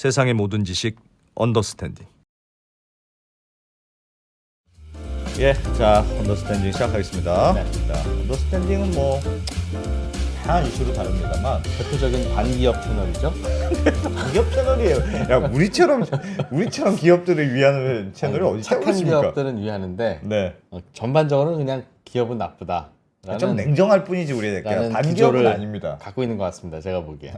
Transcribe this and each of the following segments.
세상의 모든 지식 언더스탠딩. 예, 자 언더스탠딩 시작하겠습니다. 네. 자, 언더스탠딩은 뭐 다양한 이슈로 다릅니다만 대표적인 반기업 채널이죠. 기업 채널이에요. 야, 우리처럼 기업들을 위한 채널이 어디 착한 있습니까? 기업들은 위하는데 네, 전반적으로는 그냥 기업은 나쁘다. 좀 냉정할 뿐이지 우리 반기업은 아닙니다. 갖고 있는 것 같습니다. 제가 보기에.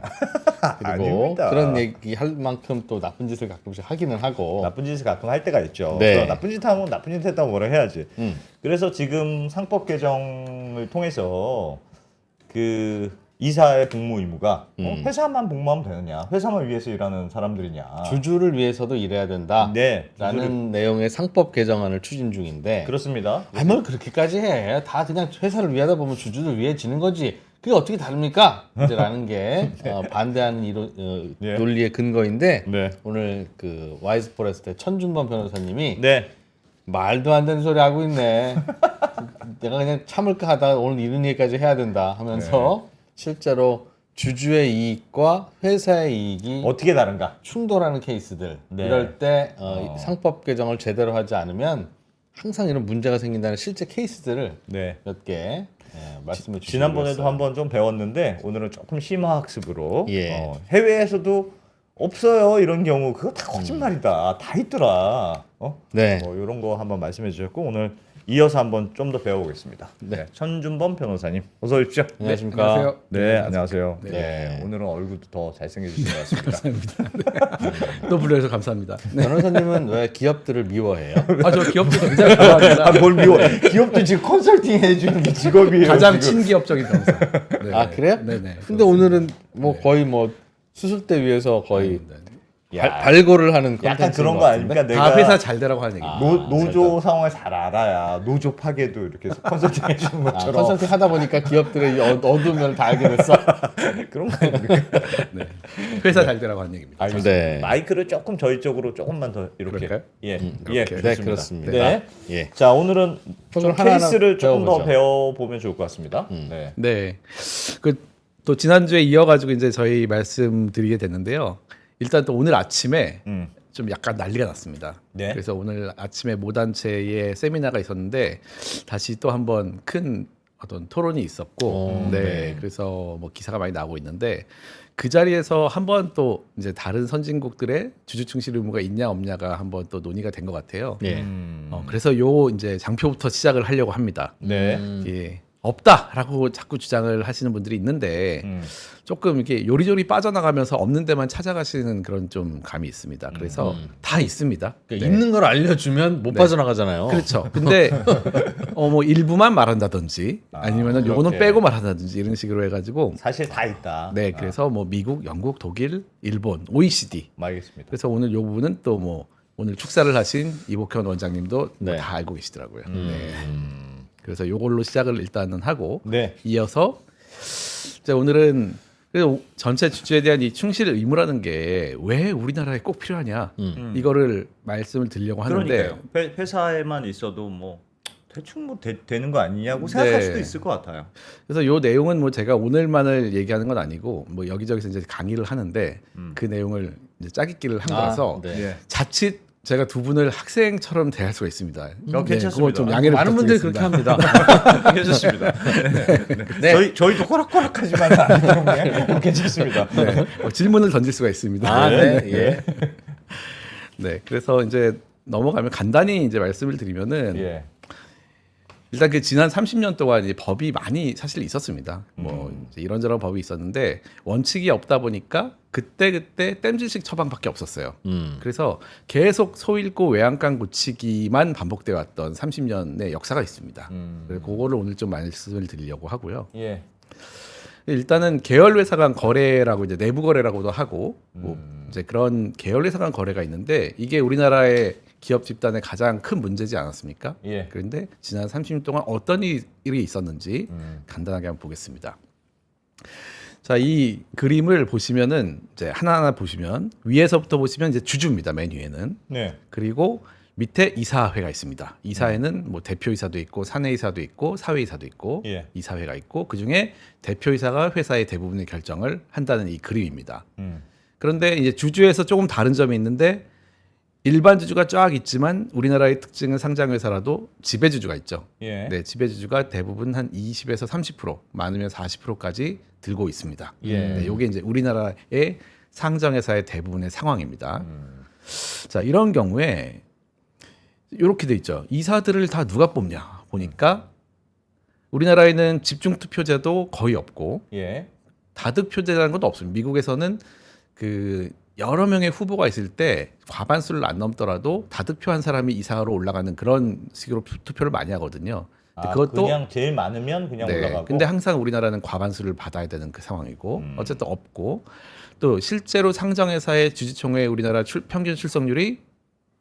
그리고 아닙니다. 그런 얘기 할 만큼 또 나쁜 짓을 가끔씩 하기는 하고. 나쁜 짓을 가끔 할 때가 있죠. 네. 나쁜 짓 하면 나쁜 짓 했다고 뭐라 해야지. 그래서 지금 상법 개정을 통해서 그 이사의 복무 의무가 회사만 복무하면 되느냐, 회사만 위해서 일하는 사람들이냐, 주주를 위해서도 일해야 된다. 네, 라는 내용의 상법 개정안을 추진 중인데. 그렇습니다. 뭘 그렇게까지 해? 다 그냥 회사를 위하다 보면 주주를 위해지는 거지. 그게 어떻게 다릅니까? 이제라는 게 반대하는 네. 논리의 근거인데 네. 오늘 그 와이즈 포레스트의 천준범 변호사님이 네, 말도 안 되는 소리 하고 있네. 내가 그냥 참을까 하다가 오늘 이런 얘기까지 해야 된다 하면서 실제로 주주의 이익과 회사의 이익이 어떻게 다른가? 충돌하는 케이스들 네. 이럴 때 상법 개정을 제대로 하지 않으면 항상 이런 문제가 생긴다는 실제 케이스들을 네. 몇 개 말씀해 주시고 지난번에도 한번 좀 배웠는데 오늘은 조금 심화 학습으로 예. 해외에서도 없어요 이런 경우 그거 다 거짓말이다 다 있더라. 네. 뭐 이런 거 한번 말씀해 주셨고 오늘 이어서 한번 좀 더 배워보겠습니다. 네. 천준범 변호사님 어서 오십시오. 안녕하십니까. 안녕하세요. 네, 안녕하세요. 네. 네, 오늘은 얼굴도 더 잘생겨주신 것 같습니다. 감사합니다. 또 불러주셔서 감사합니다. 변호사님은 왜 기업들을 미워해요? 저 기업도 굉장히 좋아합니다. 뭘 미워? 기업도 지금 컨설팅 해주는 게 직업이에요. 가장 지금. 친기업적인 변호사. 네. 아 그래요? 네네. 근데 오늘은 뭐 거의 뭐 수술대 위에서 거의 야, 발골을 하는 약간 콘텐츠인 그런 것 거 같은데? 아닙니까? 다 내가 회사 잘 되라고 하는 얘기입니다. 노조 상황을 잘 알아야 노조 파괴도 이렇게 컨설팅 해주는 것처럼 컨설팅 하다 보니까 기업들의 어두운 면을 다 알게 됐어. 그런 거 아닙니까? 네. 회사 잘 되라고 하는 얘기입니다. 알겠습니다. 네. 마이크를 조금 저희 쪽으로 조금만 더 이렇게. 그럴까요? 예, 이렇게. 예, 네, 좋습니다. 그렇습니다. 네. 예. 자, 오늘은 좀 오늘 하나하나 케이스를 조금 더 배워보죠. 배워보면 좋을 것 같습니다. 네. 네. 또 지난주에 이어가지고 이제 저희 말씀드리게 됐는데요. 일단 또 오늘 아침에 좀 약간 난리가 났습니다. 네. 그래서 오늘 아침에 모단체의 세미나가 있었는데 다시 또 한번 큰 어떤 토론이 있었고, 네. 그래서 뭐 기사가 많이 나오고 있는데 그 자리에서 한번 또 이제 다른 선진국들의 주주 충실 의무가 있냐 없냐가 한번 또 논의가 된 것 같아요. 예. 그래서 요 이제 장표부터 시작을 하려고 합니다. 네. 예. 없다라고 자꾸 주장을 하시는 분들이 있는데 조금 이렇게 요리조리 빠져나가면서 없는 데만 찾아가시는 그런 좀 감이 있습니다. 그래서 다 있습니다. 그러니까 있는 걸 알려주면 못 빠져나가잖아요. 그렇죠. 근데 뭐 일부만 말한다든지 아니면은 요거는 그렇게. 빼고 말한다든지 이런 식으로 해가지고 사실 다 있다. 네, 그래서 뭐 미국, 영국, 독일, 일본, OECD. 알겠습니다. 그래서 오늘 요 부분은 또 뭐 오늘 축사를 하신 이복현 원장님도 네. 다 알고 계시더라고요. 네. 그래서 요걸로 시작을 일단은 하고 네. 이어서 이제 오늘은 그래서 전체 주주에 대한 이 충실 의무라는 게 왜 우리나라에 꼭 필요하냐 이거를 말씀을 드리려고 하는데 그러니까요. 회사에만 있어도 뭐 대충 뭐 되는 거 아니냐고 생각할 네. 수도 있을 것 같아요. 그래서 요 내용은 뭐 제가 오늘만을 얘기하는 건 아니고 뭐 여기저기서 이제 강의를 하는데 그 내용을 이제 짜깁기를 한 거라서 네. 예. 자칫 제가 두 분을 학생처럼 대할 수가 있습니다. 괜찮습니다. 그거 좀 양해를 많은 분들이 그렇게 부탁드리겠습니다. 합니다. 괜찮습니다. 네. 저희도 호락호락하지만 않기 때문에 괜찮습니다. 네, 질문을 던질 수가 있습니다. 아, 네. 예. 네, 그래서 이제 넘어가면 간단히 이제 말씀을 드리면은 예. 일단 그 지난 30년 동안 이 법이 많이 사실 있었습니다. 뭐 이제 이런저런 법이 있었는데 원칙이 없다 보니까 그때 땜질식 처방밖에 없었어요. 그래서 계속 소잃고 외양간 고치기만 반복돼 왔던 30년의 역사가 있습니다. 그래서 그거를 오늘 좀 말씀을 드리려고 하고요. 예. 일단은 계열 회사 간 거래라고 이제 내부 거래라고도 하고 뭐 이제 그런 계열 회사 간 거래가 있는데 이게 우리나라의 기업 집단의 가장 큰 문제지 않았습니까? 예. 그런데 지난 30년 동안 어떤 일이 있었는지 간단하게 한번 보겠습니다. 자, 이 그림을 보시면은 이제 하나하나 보시면 위에서부터 보시면 이제 주주입니다. 맨 위에는. 네. 그리고 밑에 이사회가 있습니다. 이사회는 뭐 대표이사도 있고 사내이사도 있고 사회이사도 있고 예. 이사회가 있고 그중에 대표이사가 회사의 대부분의 결정을 한다는 이 그림입니다. 그런데 이제 주주에서 조금 다른 점이 있는데 일반 주주가 쫙 있지만 우리나라의 특징은 상장 회사라도 지배 주주가 있죠. 예. 네, 지배 주주가 대부분 한 20에서 30%, 많으면 40%까지 들고 있습니다. 예. 네, 이게 이제 우리나라의 상장 회사의 대부분의 상황입니다. 자, 이런 경우에 이렇게 돼 있죠. 이사들을 다 누가 뽑냐 보니까 우리나라에는 집중 투표제도 거의 없고 예. 다득 표제라는 것도 없습니다. 미국에서는 그 여러 명의 후보가 있을 때 과반수를 안 넘더라도 다득표한 사람이 이사로 올라가는 그런 식으로 투표를 많이 하거든요. 근데 그것도 그냥 제일 많으면 그냥 네. 올라가고. 근데 항상 우리나라는 과반수를 받아야 되는 그 상황이고 어쨌든 없고 또 실제로 상장회사의 주주총회 우리나라 평균 출석률이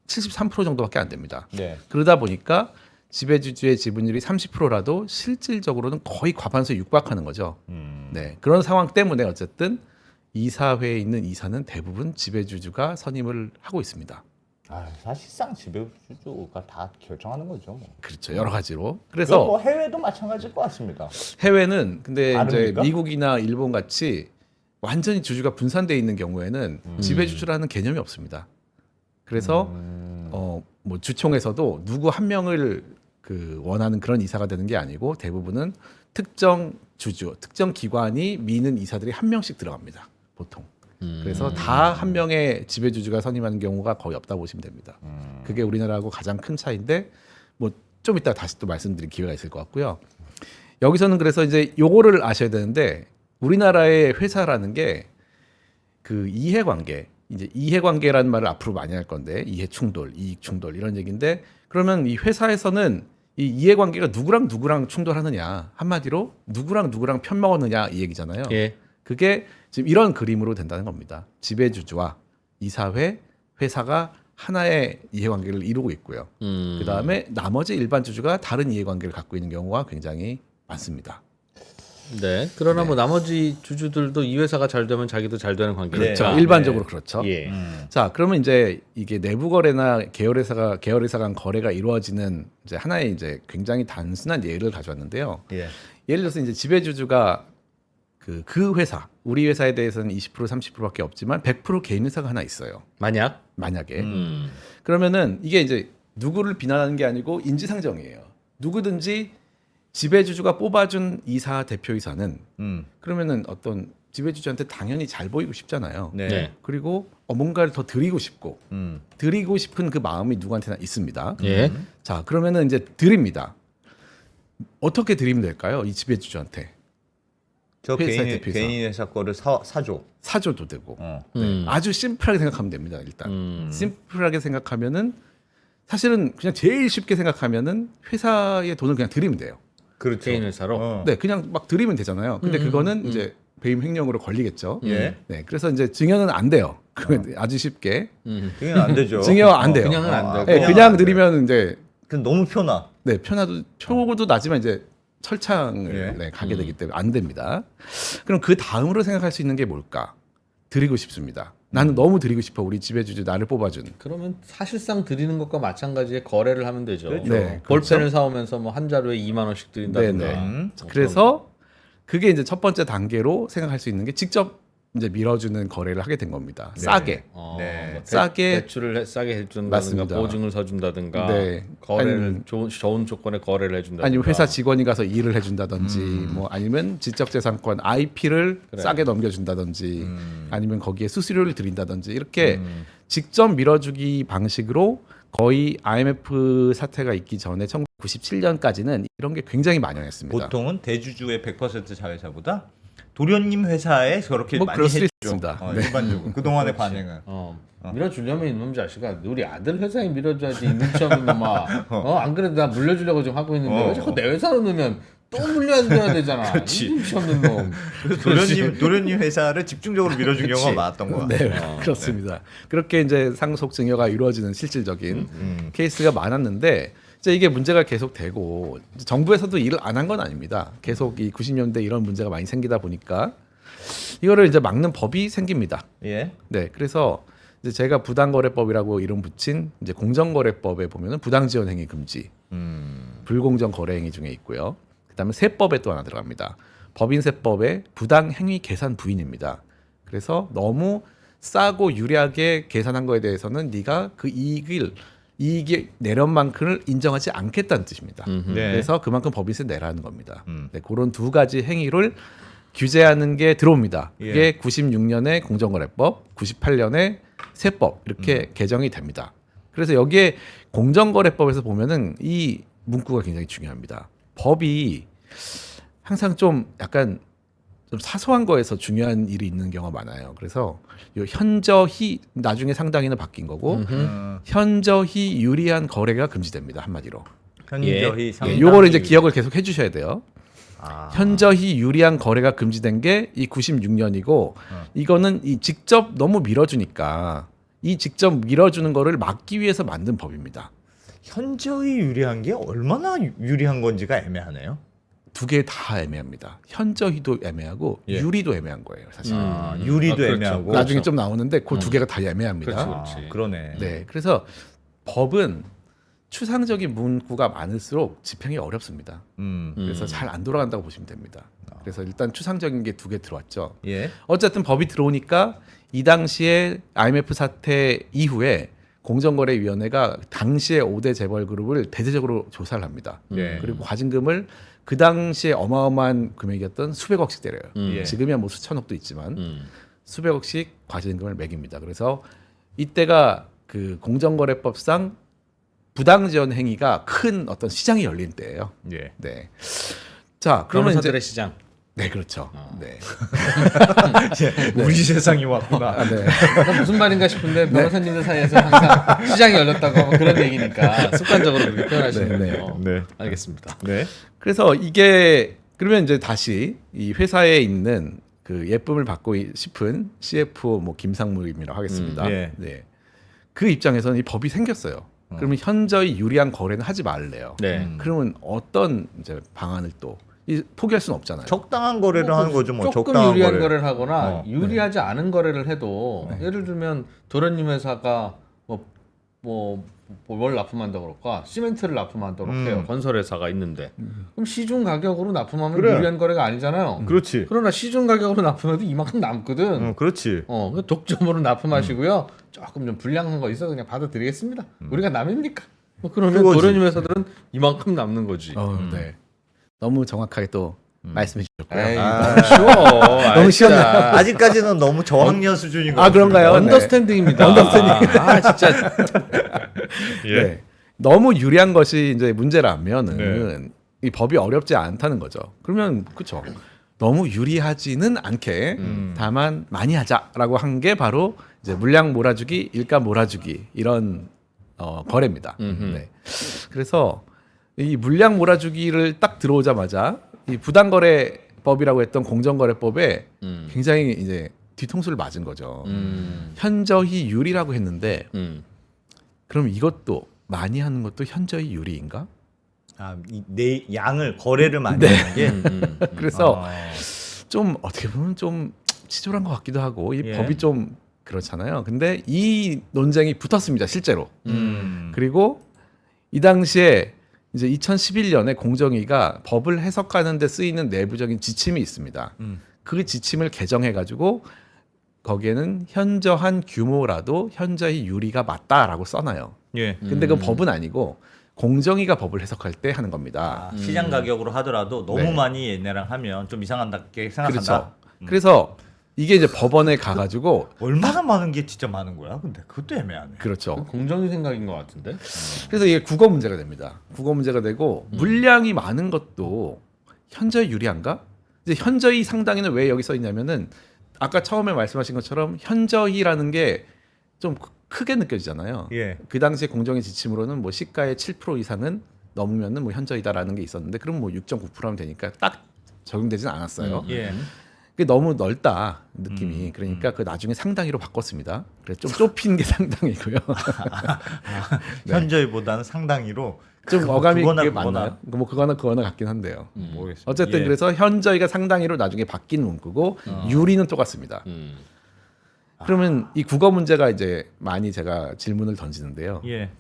73% 정도밖에 안 됩니다. 네. 그러다 보니까 지배주주의 지분율이 30%라도 실질적으로는 거의 과반수에 육박하는 거죠. 네, 그런 상황 때문에 어쨌든 이사회에 있는 이사는 대부분 지배주주가 선임을 하고 있습니다. 사실상 지배주주가 다 결정하는 거죠. 뭐. 그렇죠, 여러 가지로. 그래서 그래서 뭐 해외도 마찬가지일 것 같습니다. 해외는 근데 이제 다릅니까? 미국이나 일본 같이 완전히 주주가 분산되어 있는 경우에는 지배주주라는 개념이 없습니다. 그래서 뭐 주총에서도 누구 한 명을 그 원하는 그런 이사가 되는 게 아니고 대부분은 특정 주주, 특정 기관이 미는 이사들이 한 명씩 들어갑니다. 보통. 그래서 다 한 명의 지배주주가 선임하는 경우가 거의 없다고 보시면 됩니다. 그게 우리나라하고 가장 큰 차이인데 뭐 좀 이따 다시 또 말씀드릴 기회가 있을 것 같고요. 여기서는 그래서 이제 요거를 아셔야 되는데 우리나라의 회사라는 게 그 이해관계, 이제 이해관계라는 말을 앞으로 많이 할 건데 이해 충돌, 이익 충돌 이런 얘기인데 그러면 이 회사에서는 이 이해관계가 누구랑 누구랑 충돌하느냐 한마디로 누구랑 누구랑 편먹었느냐 이 얘기잖아요. 예. 그게 지금 이런 그림으로 된다는 겁니다. 지배주주와 이사회, 회사가 하나의 이해관계를 이루고 있고요. 그 다음에 나머지 일반 주주가 다른 이해관계를 갖고 있는 경우가 굉장히 많습니다. 네. 그러나 뭐 나머지 주주들도 이 회사가 잘 되면 자기도 잘 되는 관계니까. 그렇죠. 일반적으로 그렇죠. 예. 자, 그러면 이제 이게 내부 거래나 계열회사 간 거래가 이루어지는 이제 하나의 이제 굉장히 단순한 예를 가져왔는데요. 예. 예를 들어서 이제 지배주주가 그 회사, 우리 회사에 대해서는 20% 30%밖에 없지만 100% 개인 회사가 하나 있어요. 만약에. 그러면은 이게 이제 누구를 비난하는 게 아니고 인지상정이에요. 누구든지 지배주주가 뽑아준 이사 대표이사는 그러면은 어떤 지배주주한테 당연히 잘 보이고 싶잖아요. 네. 네. 그리고 뭔가를 더 드리고 싶고 드리고 싶은 그 마음이 누구한테나 있습니다. 예. 자, 그러면은 이제 드립니다. 어떻게 드리면 될까요? 이 지배주주한테 저 회사의 대표이사. 개인 회사 거를 사줘. 사줘도 되고 어. 네. 아주 심플하게 생각하면 됩니다. 일단 심플하게 생각하면은 사실은 그냥 제일 쉽게 생각하면은 회사의 돈을 그냥 드리면 돼요. 그렇죠. 개인 회사로. 네, 그냥 막 드리면 되잖아요. 근데 그거는 이제 배임 횡령으로 걸리겠죠. 예. 네, 그래서 이제 증여는 안 돼요. 그건 아주 쉽게 그건 안 되죠. 증여 안 돼요. 그냥은 안 되고. 네, 그냥 드리면 이제 그 너무 편하. 네, 표도 나지만 이제 철창을 예. 네, 가게 되기 때문에 안 됩니다. 그럼 그 다음으로 생각할 수 있는 게 뭘까? 드리고 싶습니다. 나는 너무 드리고 싶어. 우리 지배주주 나를 뽑아준. 그러면 사실상 드리는 것과 마찬가지의 거래를 하면 되죠. 그렇죠. 네, 볼펜을 사오면서 뭐 한 자루에 2만 원씩 드린다든가. 네네. 그래서 그게 이제 첫 번째 단계로 생각할 수 있는 게 직접 이제 밀어주는 거래를 하게 된 겁니다. 싸게. 네. 뭐 싸게 대출을 싸게 해준다든가 맞습니다. 보증을 서준다든가 네. 거래를 좋은 조건의 거래를 해준다든가 아니면 회사 직원이 가서 일을 해준다든지 뭐 아니면 지적재산권 IP를 싸게 넘겨준다든지 아니면 거기에 수수료를 드린다든지 이렇게 직접 밀어주기 방식으로 거의 IMF 사태가 있기 전에 1997년까지는 이런 게 굉장히 만연했습니다. 보통은 대주주의 100% 자회사보다 도련님 회사에 저렇게 뭐 많이 그럴 수도 했죠. 있습니다. 네. 일반적으로 그동안의 반응은. 밀어주려면 이놈 자식아 우리 아들 회사에 밀어줘야지 눈치 없는 놈아 안 그래도 나 물려주려고 지금 하고 있는데 왜 자꾸 내 회사로 넣으면 또 물려줘야 되잖아. 이 눈치 없는 놈. 도련님 회사를 집중적으로 밀어준 경우가 많았던 것 같아요. 네, 그렇습니다. 그렇게 이제 상속 증여가 이루어지는 실질적인 케이스가 많았는데 이제 이게 문제가 계속되고 정부에서도 일을 안 한 건 아닙니다. 계속 이 90년대 이런 문제가 많이 생기다 보니까 이거를 이제 막는 법이 생깁니다. 예. 네, 그래서 이제 제가 부당거래법이라고 이름 붙인 이제 공정거래법에 보면은 부당지원행위 금지, 불공정 거래행위 중에 있고요. 그다음에 세법에 또 하나 들어갑니다. 법인세법에 부당행위 계산 부인입니다. 그래서 너무 싸고 유리하게 계산한 거에 대해서는 네가 그 이익이 내려온 만큼을 인정하지 않겠다는 뜻입니다. 네. 그래서 그만큼 법인세 내라는 겁니다. 네, 그런 두 가지 행위를 규제하는 게 들어옵니다. 이게 96년에 공정거래법, 98년에 세법 이렇게 개정이 됩니다. 그래서 여기에 공정거래법에서 보면은 이 문구가 굉장히 중요합니다. 법이 항상 좀 약간 좀 사소한 거에서 중요한 일이 있는 경우가 많아요. 그래서 요 현저히 나중에 상당히는 바뀐 거고 현저히 유리한 거래가 금지됩니다. 한마디로. 현저히 상당히 요거를 이제 기억을 계속 해주셔야 돼요. 아. 현저히 유리한 거래가 금지된 게 이 96년이고 이거는 이 직접 너무 밀어주니까 이 직접 밀어주는 거를 막기 위해서 만든 법입니다. 현저히 유리한 게 얼마나 유리한 건지가 애매하네요. 두 개 다 애매합니다. 현저히도 애매하고 예. 유리도 애매한 거예요, 사실. 아, 유리도 그렇죠. 애매하고. 나중에 좀 나오는데 그 두 개가 다 애매합니다. 그렇죠. 아, 그러네. 네, 그래서 법은 추상적인 문구가 많을수록 집행이 어렵습니다. 그래서 잘 안 돌아간다고 보시면 됩니다. 그래서 일단 추상적인 게 두 개 들어왔죠. 예. 어쨌든 법이 들어오니까 이 당시에 IMF 사태 이후에 공정거래위원회가 당시의 5대 재벌 그룹을 대대적으로 조사를 합니다. 예. 그리고 과징금을 그 당시에 어마어마한 금액이었던 수백억씩 때려요. 예. 지금이야 뭐 수천억도 있지만 수백억씩 과징금을 매깁니다. 그래서 이때가 그 공정거래법상 부당지원 행위가 큰 어떤 시장이 열린 때예요. 예. 네. 자, 그러면 이제 변호사들의 시장. 네, 그렇죠. 네. 우리 세상이 왔구나. 아, 네. 무슨 말인가 싶은데 변호사님들 사이에서 항상 시장이 열렸다고 하면 그런 얘기니까 습관적으로 그렇게 표현하시네요. 네. 알겠습니다. 네. 그래서 이게 그러면 이제 다시 이 회사에 있는 그 예쁨을 받고 싶은 CFO 뭐 김상무님이라고 하겠습니다. 예. 네. 그 입장에서는 이 법이 생겼어요. 그러면 현저히 유리한 거래는 하지 말래요. 네. 그러면 어떤 이제 방안을 또 포기할 수는 없잖아요. 적당한 거래를 하는 거죠. 뭐 조금 적당한 유리한 거래. 거래를 하거나 어, 유리하지 않은 거래를 해도 예를 들면 도련님 회사가 뭘 납품한다고 그럴까? 시멘트를 납품한다고 해요. 건설 회사가 있는데 그럼 시중 가격으로 납품하면 그래. 유리한 거래가 아니잖아요. 그렇지. 그러나 시중 가격으로 납품해도 이만큼 남거든. 그렇지. 그 독점으로 납품하시고요. 조금 좀 불량한 거 있어 그냥 받아드리겠습니다. 우리가 남입니까? 뭐 그러면 그거지. 도련님 회사들은 이만큼 남는 거지. 네. 너무 정확하게 또 말씀해 주셨고요. 에이, 아. 너무 쉬워. 너무 쉬웠나요? 아직까지는 너무 저학년 수준인 것 아, 그런가요? 같습니다. 언더스탠딩입니다. 언더스탠딩. 아 진짜. 예. 네. 너무 유리한 것이 이제 문제라면은 이 법이 어렵지 않다는 거죠. 그러면 그렇죠. 너무 유리하지는 않게 다만 많이 하자라고 한 게 바로 이제 물량 몰아주기, 일가 몰아주기 이런 거래입니다. 네. 그래서 이 물량 몰아주기를 딱 들어오자마자 이 부당거래법이라고 했던 공정거래법에 굉장히 이제 뒤통수를 맞은 거죠. 현저히 유리라고 했는데 그럼 이것도 많이 하는 것도 현저히 유리인가? 아, 내 양을 거래를 많이 하는 게. 그래서 좀 어떻게 보면 좀 치졸한 것 같기도 하고 이 예. 법이 좀 그렇잖아요. 근데 이 논쟁이 붙었습니다, 실제로. 그리고 이 당시에 이제 2011년에 공정위가 법을 해석하는 데 쓰이는 내부적인 지침이 있습니다. 그 지침을 개정해 가지고 거기에는 현저한 규모라도 현저히 유리가 맞다라고 써놔요. 예. 근데 그건 법은 아니고 공정위가 법을 해석할 때 하는 겁니다. 아, 시장 가격으로 하더라도 너무 네. 많이 얘네랑 하면 좀 이상하게 생각한다. 그렇죠. 그래서 이게 이제 법원에 가가지고 얼마나 많은 게 진짜 많은 거야? 근데 그것도 애매하네. 그렇죠. 공정위 생각인 것 같은데. 그래서 이게 국어 문제가 됩니다. 국어 문제가 되고 물량이 많은 것도 현저히 유리한가? 이제 현저히 상당히는 왜 여기 써 있냐면은 아까 처음에 말씀하신 것처럼 현저히라는 게 좀 크게 느껴지잖아요. 예. 그 당시에 공정위 지침으로는 뭐 시가의 7% 이상은 넘으면은 뭐 현저히다라는 게 있었는데 그럼 뭐 6.9%하면 되니까 딱 적용되지는 않았어요. 예. 그게 너무 넓다 느낌이. 그러니까 그 나중에 상당히로 바꿨습니다. 그래서 좀 좁힌 게 상당이고요. 현저히보다는 상당히로 좀 어감이 그거나 그게 그거나. 맞나요? 뭐 그거나 같긴 한데요. 모르겠습니다. 어쨌든 예. 그래서 현저히가 상당히로 나중에 바뀐 문구고 유리는 똑같습니다. 그러면 이 국어 문제가 이제 많이 제가 질문을 던지는데요. 예.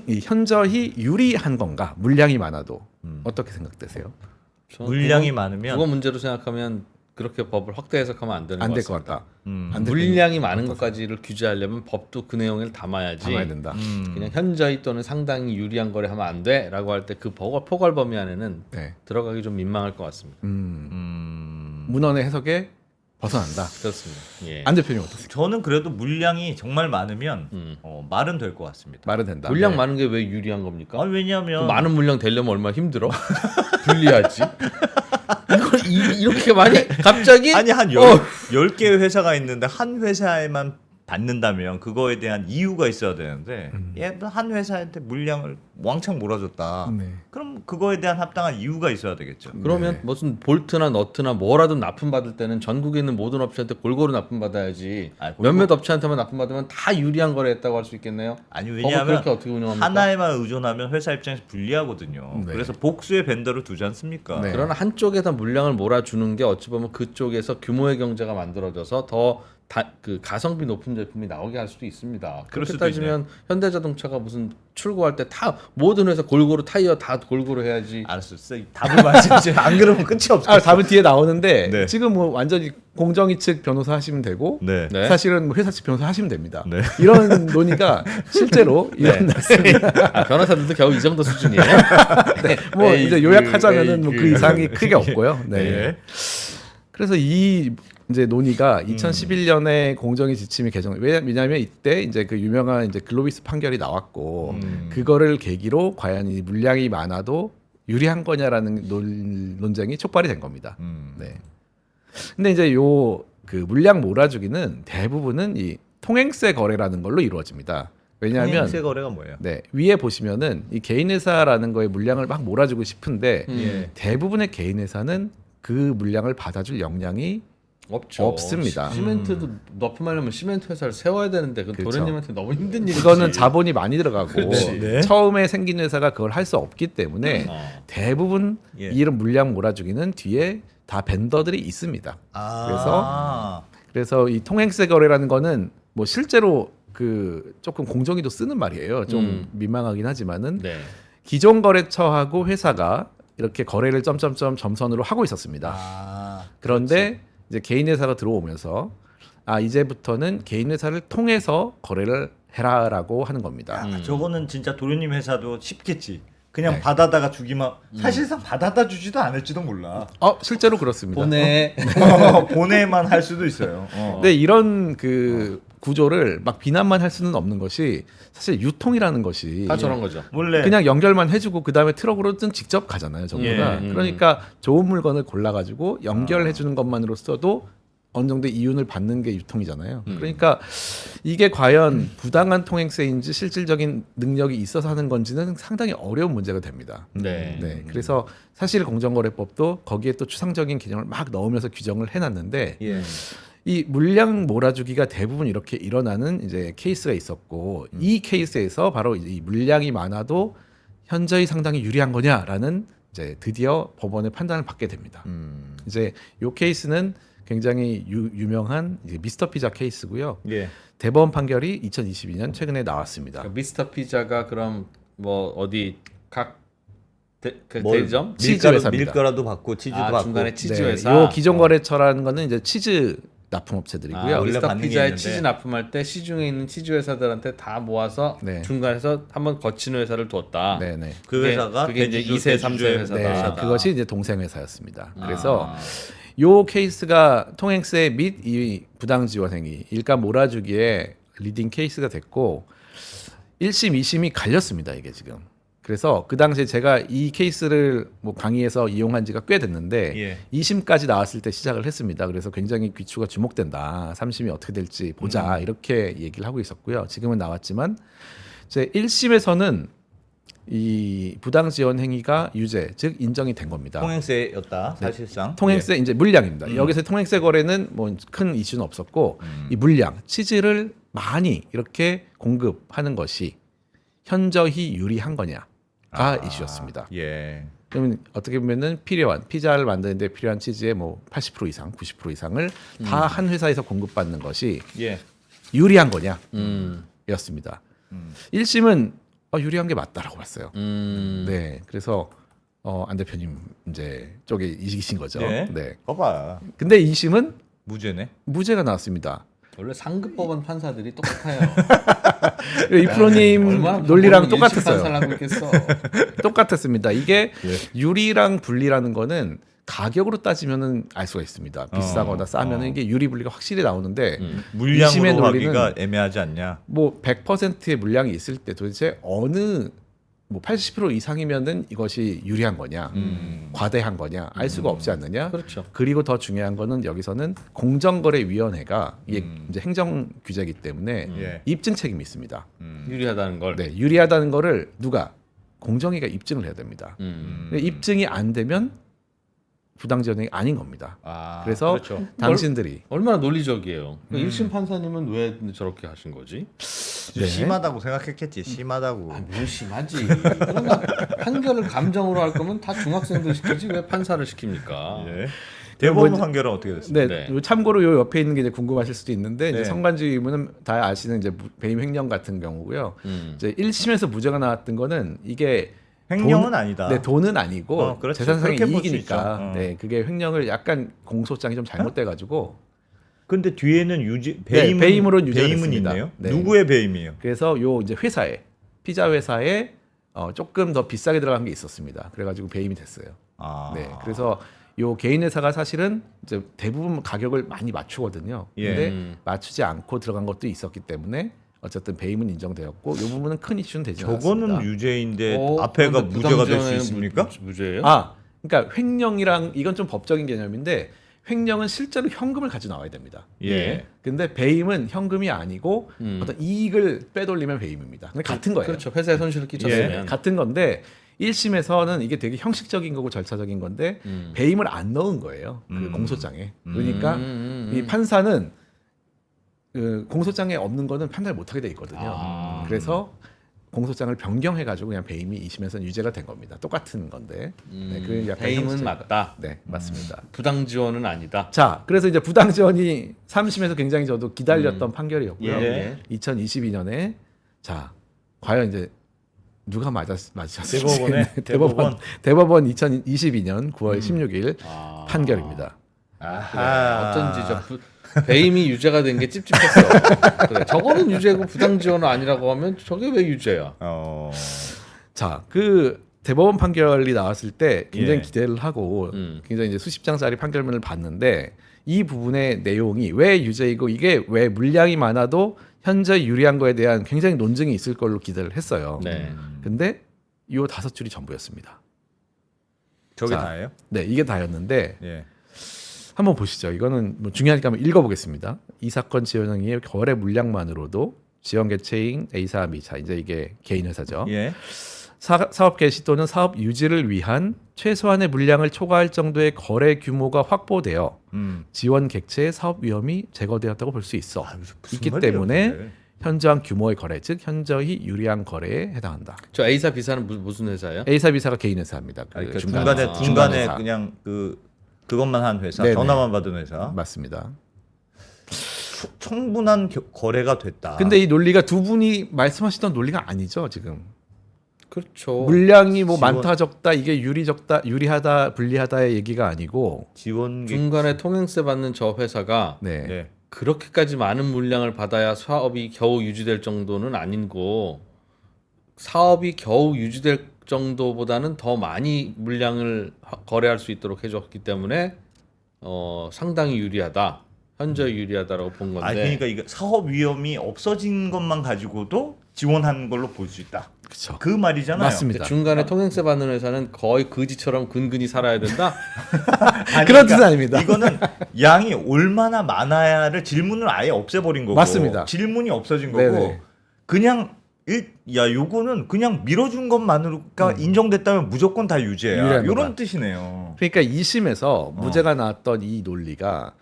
이 현저히 유리한 건가? 물량이 많아도 어떻게 생각되세요? 저는 물량이 그거- 많으면 그거 문제로 생각하면 그렇게 법을 확대 해석하면 안 되는 안 것 될 것 같습니다. 같다. 안 될 물량이 많은 것까지를 규제하려면 법도 그 내용을 담아야지. 담아야 된다. 그냥 현저히 또는 상당히 유리한 거래하면 안 돼라고 할 때 그 포괄 범위 안에는 네. 들어가기 좀 민망할 것 같습니다. 문헌의 해석에 벗어난다. 그렇습니다. 예. 안 대표님 어떠세요? 저는 그래도 물량이 정말 많으면 말은 될 것 같습니다. 말은 된다. 물량 네. 많은 게 왜 유리한 겁니까? 왜냐하면 그 많은 물량 되려면 얼마나 힘들어? 불리하지. 이걸 이렇게 많이 갑자기 아니 한 10개의 회사가 있는데 한 회사에만 받는다면 그거에 대한 이유가 있어야 되는데 얘도 한 회사한테 물량을 왕창 몰아줬다. 네. 그럼 그거에 대한 합당한 이유가 있어야 되겠죠. 그러면 무슨 볼트나 너트나 뭐라도 납품받을 때는 전국에 있는 모든 업체한테 골고루 납품받아야지. 몇몇 업체한테만 납품받으면 다 유리한 거래했다고 할 수 있겠네요. 아니 법을 왜냐하면 그렇게 어떻게 운영합니까? 하나에만 의존하면 회사 입장에서 불리하거든요. 네. 그래서 복수의 벤더를 두지 않습니까? 네. 그러나 한쪽에다 물량을 몰아주는 게 어찌 보면 그쪽에서 규모의 경제가 만들어져서 더 그 가성비 높은 제품이 나오게 할 수도 있습니다. 그럴 그렇게 수도 따지면 현대자동차가 무슨 출고할 때 다 모든 회사 골고루 타이어 다 골고루 해야지. 알았어. 답을 말씀하시면 안 그러면 끝이 없어. 아, 답은 뒤에 나오는데 네. 지금 뭐 완전히 공정위 측 변호사 하시면 되고 네. 네. 사실은 뭐 회사 측 변호사 하시면 됩니다. 네. 이런 논의가 실제로 일어났습니다. 변호사들도 겨우 이 정도 수준이에요. 뭐 에이, 이제 요약하자면은 뭐 그 에이, 이상이 크게 없고요. 네. 네. 그래서 이 이제 논의가 2011년에 공정위 지침이 개정. 왜냐하면 이때 이제 그 유명한 이제 글로비스 판결이 나왔고 그거를 계기로 과연 이 물량이 많아도 유리한 거냐라는 논쟁이 촉발이 된 겁니다. 네. 근데 이제 요 그 물량 몰아주기는 대부분은 이 통행세 거래라는 걸로 이루어집니다. 왜냐하면 통행세 거래가 뭐예요? 네, 위에 보시면은 이 개인 회사라는 거에 물량을 막 몰아주고 싶은데 예. 대부분의 개인 회사는 그 물량을 받아줄 역량이 없죠. 없습니다. 시멘트도 납품하려면 시멘트 회사를 세워야 되는데 그건 그렇죠. 도련님한테 너무 힘든 일이지. 그거는 자본이 많이 들어가고 그렇지. 네. 처음에 생긴 회사가 그걸 할 수 없기 때문에 대부분 예. 이런 물량 몰아주기는 뒤에 다 벤더들이 있습니다. 그래서 이 통행세 거래라는 거는 뭐 실제로 그 조금 공정위도 쓰는 말이에요. 좀 민망하긴 하지만은 네. 기존 거래처하고 회사가 이렇게 거래를 점점점 점선으로 하고 있었습니다. 그런데 이제 개인 회사가 들어오면서 이제부터는 개인 회사를 통해서 거래를 해라라고 하는 겁니다. 저거는 진짜 도련님 회사도 쉽겠지. 그냥 네. 받아다가 주기만 사실상 받아다 주지도 않을지도 몰라. 실제로 그렇습니다. 보내. 보내만 할 수도 있어요. 근데 이런 그 구조를 막 비난만 할 수는 없는 것이 사실 유통이라는 것이 다 저런 거죠. 원래 그냥 연결만 해주고 그 다음에 트럭으로든 직접 가잖아요. 전부 다. 예. 그러니까 좋은 물건을 골라가지고 연결해주는 것만으로서도 어느 정도 이윤을 받는 게 유통이잖아요. 그러니까 이게 과연 부당한 통행세인지 실질적인 능력이 있어서 하는 건지는 상당히 어려운 문제가 됩니다. 네. 네, 그래서 사실 공정거래법도 거기에 또 추상적인 개념을 막 넣으면서 규정을 해놨는데 예. 이 물량 몰아주기가 대부분 이렇게 일어나는 이제 케이스가 있었고 이 케이스에서 바로 이 물량이 많아도 현저히 상당히 유리한 거냐라는 이제 드디어 법원의 판단을 받게 됩니다. 이제 요 케이스는 굉장히 유명한 이제 미스터 피자 케이스고요. 예. 대법원 판결이 2022년 최근에 나왔습니다. 그러니까 미스터 피자가 그럼 뭐 어디 각 뭘, 대리점 치즈 회사입니다. 밀가루도 받고 치즈도 받고. 중간에 치즈 네, 회사. 요 기존 거래처라는 거는 이제 치즈 납품업체들이고요. 원래 미스터 받는 게 피자에 있는데. 치즈 납품할 때 시중에 있는 치즈 회사들한테 다 모아서 네. 중간에서 한번 거치는 회사를 두었다. 네네. 그 회사가 그게 이제 대주주, 2세, 3세 대주주의 회사다. 네, 회사다. 그것이 이제 동생 회사였습니다. 그래서 요 케이스가 통행세 및 이 부당 지원 행위, 일감 몰아주기에 리딩 케이스가 됐고 1심, 2심이 갈렸습니다. 이게 지금. 그래서 그 당시에 제가 이 케이스를 뭐 강의에서 이용한 지가 꽤 됐는데 예. 2심까지 나왔을 때 시작을 했습니다. 그래서 굉장히 귀추가 주목된다. 3심이 어떻게 될지 보자. 이렇게 얘기를 하고 있었고요. 지금은 나왔지만 이제 1심에서는 이 부당 지원 행위가 유죄, 즉 인정이 된 겁니다. 통행세였다 사실상. 통행세 이제 물량입니다. 여기서 통행세 거래는 뭐 큰 이슈는 없었고 이 물량 치즈를 많이 이렇게 공급하는 것이 현저히 유리한 거냐가 이슈였습니다. 예. 그러면 어떻게 보면은 필요한 피자를 만드는데 필요한 치즈의 뭐 80% 이상, 90% 이상을 다 한 회사에서 공급받는 것이 예. 유리한 거냐였습니다. 1심은 유리한 게 맞다라고 봤어요. 네, 그래서 안 대표님 이제 쪽에 이기신 거죠. 네. 네. 봐봐. 근데 2심은 무죄네. 무죄가 나왔습니다. 원래 상급법원 판사들이 똑같아요. 이 프로님 얼마나 논리랑 법원은 일심 똑같았어요. 판사를 하고 있겠어. 똑같았습니다. 이게 유리랑 분리라는 거는 가격으로 따지면은 알 수가 있습니다. 비싸거나 싸면은 이게 유리 분리가 확실히 나오는데 이심의 물량으로 논리는 하기가 애매하지 않냐? 뭐 100%의 물량이 있을 때 도대체 어느 뭐 80% 이상이면은 이것이 유리한 거냐, 과대한 거냐 알 수가 없지 않느냐. 그렇죠. 그리고 더 중요한 거는 여기서는 공정거래위원회가 이게 이제 행정 규제이기 때문에 예. 입증 책임이 있습니다. 유리하다는 걸. 네, 유리하다는 거를 누가 공정위가 입증을 해야 됩니다. 음. 근데 입증이 안 되면 부당지원이 아닌 겁니다. 아, 그래서 그렇죠. 당신들이 얼마나 논리적이에요. 1심 판사님은 왜 저렇게 하신 거지? 네. 심하다고 생각했겠지. 심하다고. 뭘 심하지. 그러나 판결을 감정으로 할 거면 다 중학생들 시키지 왜 판사를 시킵니까? 예. 대법원 뭐, 판결은 어떻게 됐습니까? 네, 네. 요 참고로 요 옆에 있는 게 이제 궁금하실 수도 있는데 네. 이제 성관지 의무는 다 아시는 이제 배임 횡령 같은 경우고요. 이제 1심에서 무죄가 나왔던 거는 이게 횡령은 아니다. 네, 돈은 아니고 그렇지. 재산상의 그렇게 볼수 이익이니까. 있죠. 네, 그게 횡령을 약간 공소장이 좀 잘못돼 가지고 근데 뒤에는 유지 네, 배임으로는 유죄가 배임은 됐습니다. 있네요. 네. 누구의 배임이에요? 그래서 요 이제 회사에 피자 회사에 조금 더 비싸게 들어간 게 있었습니다. 그래가지고 배임이 됐어요. 아. 네, 그래서 요 개인 회사가 사실은 이제 대부분 가격을 많이 맞추거든요. 예. 근데 맞추지 않고 들어간 것도 있었기 때문에 어쨌든 배임은 인정되었고 요 부분은 큰 이슈는 되지 않았습니다. 저거는 유죄인데 앞에가 그런데 무죄가 될 수 부당지원에는 있습니까? 무죄예요? 그러니까 횡령이랑 이건 좀 법적인 개념인데 횡령은 실제로 현금을 가지고 나와야 됩니다. 예. 근데 배임은 현금이 아니고 어떤 이익을 빼돌리면 배임입니다. 근데 같은 거예요. 그렇죠. 회사에 손실을 끼쳤으면. 예, 같은 건데 1심에서는 이게 되게 형식적인 거고 절차적인 건데 배임을 안 넣은 거예요. 그 공소장에. 그러니까 이 판사는 그 공소장에 없는 거는 판단을 못 하게 돼 있거든요. 그래서 공소장을 변경해가지고 그냥 배임이 2심에서는 유죄가 된 겁니다. 똑같은 건데. 네, 그 약간 배임은 형식적인 맞다. 네, 맞습니다. 부당 지원은 아니다. 자, 그래서 이제 부당 지원이 3심에서 굉장히 저도 기다렸던 판결이었고요. 예. 2022년에 자, 과연 이제 누가 맞으셨을지 대법원에 대법원 2022년 9월 16일 아. 판결입니다. 아하. 어쩐지 배임이 유죄가 된 게 찝찝했어. 그래, 저거는 유죄고 부당 지원은 아니라고 하면 저게 왜 유죄야? 자, 그 대법원 판결이 나왔을 때 굉장히 예. 기대를 하고 굉장히 이제 수십 장짜리 판결문을 봤는데 이 부분의 내용이 왜 유죄이고 이게 왜 물량이 많아도 현재 유리한 거에 대한 굉장히 논증이 있을 걸로 기대를 했어요. 네. 근데 이 5줄이 전부였습니다. 저게 자, 다예요? 네, 이게 다였는데 예. 한번 보시죠. 이거는 뭐 중요하니까 한번 읽어보겠습니다. 이 사건 지원 행위의 거래 물량만으로도 지원 개체인 A사, B사 이제 이게 개인 회사죠. 예. 사업 개시 또는 사업 유지를 위한 최소한의 물량을 초과할 정도의 거래 규모가 확보되어 지원 객체의 사업 위험이 제거되었다고 볼 수 있어. 무슨 있기 말이에요, 때문에 그게. 현저한 규모의 거래, 즉 현저히 유리한 거래에 해당한다. 저 A사 B사는 무슨 회사예요? A사, B사가 개인 회사입니다. 그 그러니까 중간에 중간에 회사. 그냥 그것만 한 회사, 네네. 전화만 받은 회사. 맞습니다. 충분한 거래가 됐다. 근데 이 논리가 두 분이 말씀하시던 논리가 아니죠 지금. 그렇죠. 물량이 뭐 지원- 많다 적다 이게 유리하다 불리하다의 얘기가 아니고 지원 중간에 통행세 받는 저 회사가 네. 네. 그렇게까지 많은 물량을 받아야 사업이 겨우 유지될 정도는 아니고 사업이 겨우 유지될 정도보다는 더 많이 물량을 거래할 수 있도록 해줬기 때문에 상당히 유리하다. 현재 유리하다라고 본 건데. 아 그러니까 이거 사업 위험이 없어진 것만 가지고도 지원한 걸로 볼 수 있다. 그렇죠. 그 말이잖아요. 맞습니다. 중간에 통행세 받는 회사는 거의 거지처럼 근근히 살아야 된다. 아니, 그런 뜻은 아닙니다. 이거는 양이 얼마나 많아야를 질문을 아예 없애버린 거고. 맞습니다. 질문이 없어진 거고. 네네. 그냥 요거는 그냥 밀어준 것만으로가 인정됐다면 무조건 다 유죄야. 유리한 이런 거다. 뜻이네요. 그러니까 2심에서 무죄가 나왔던 이 논리가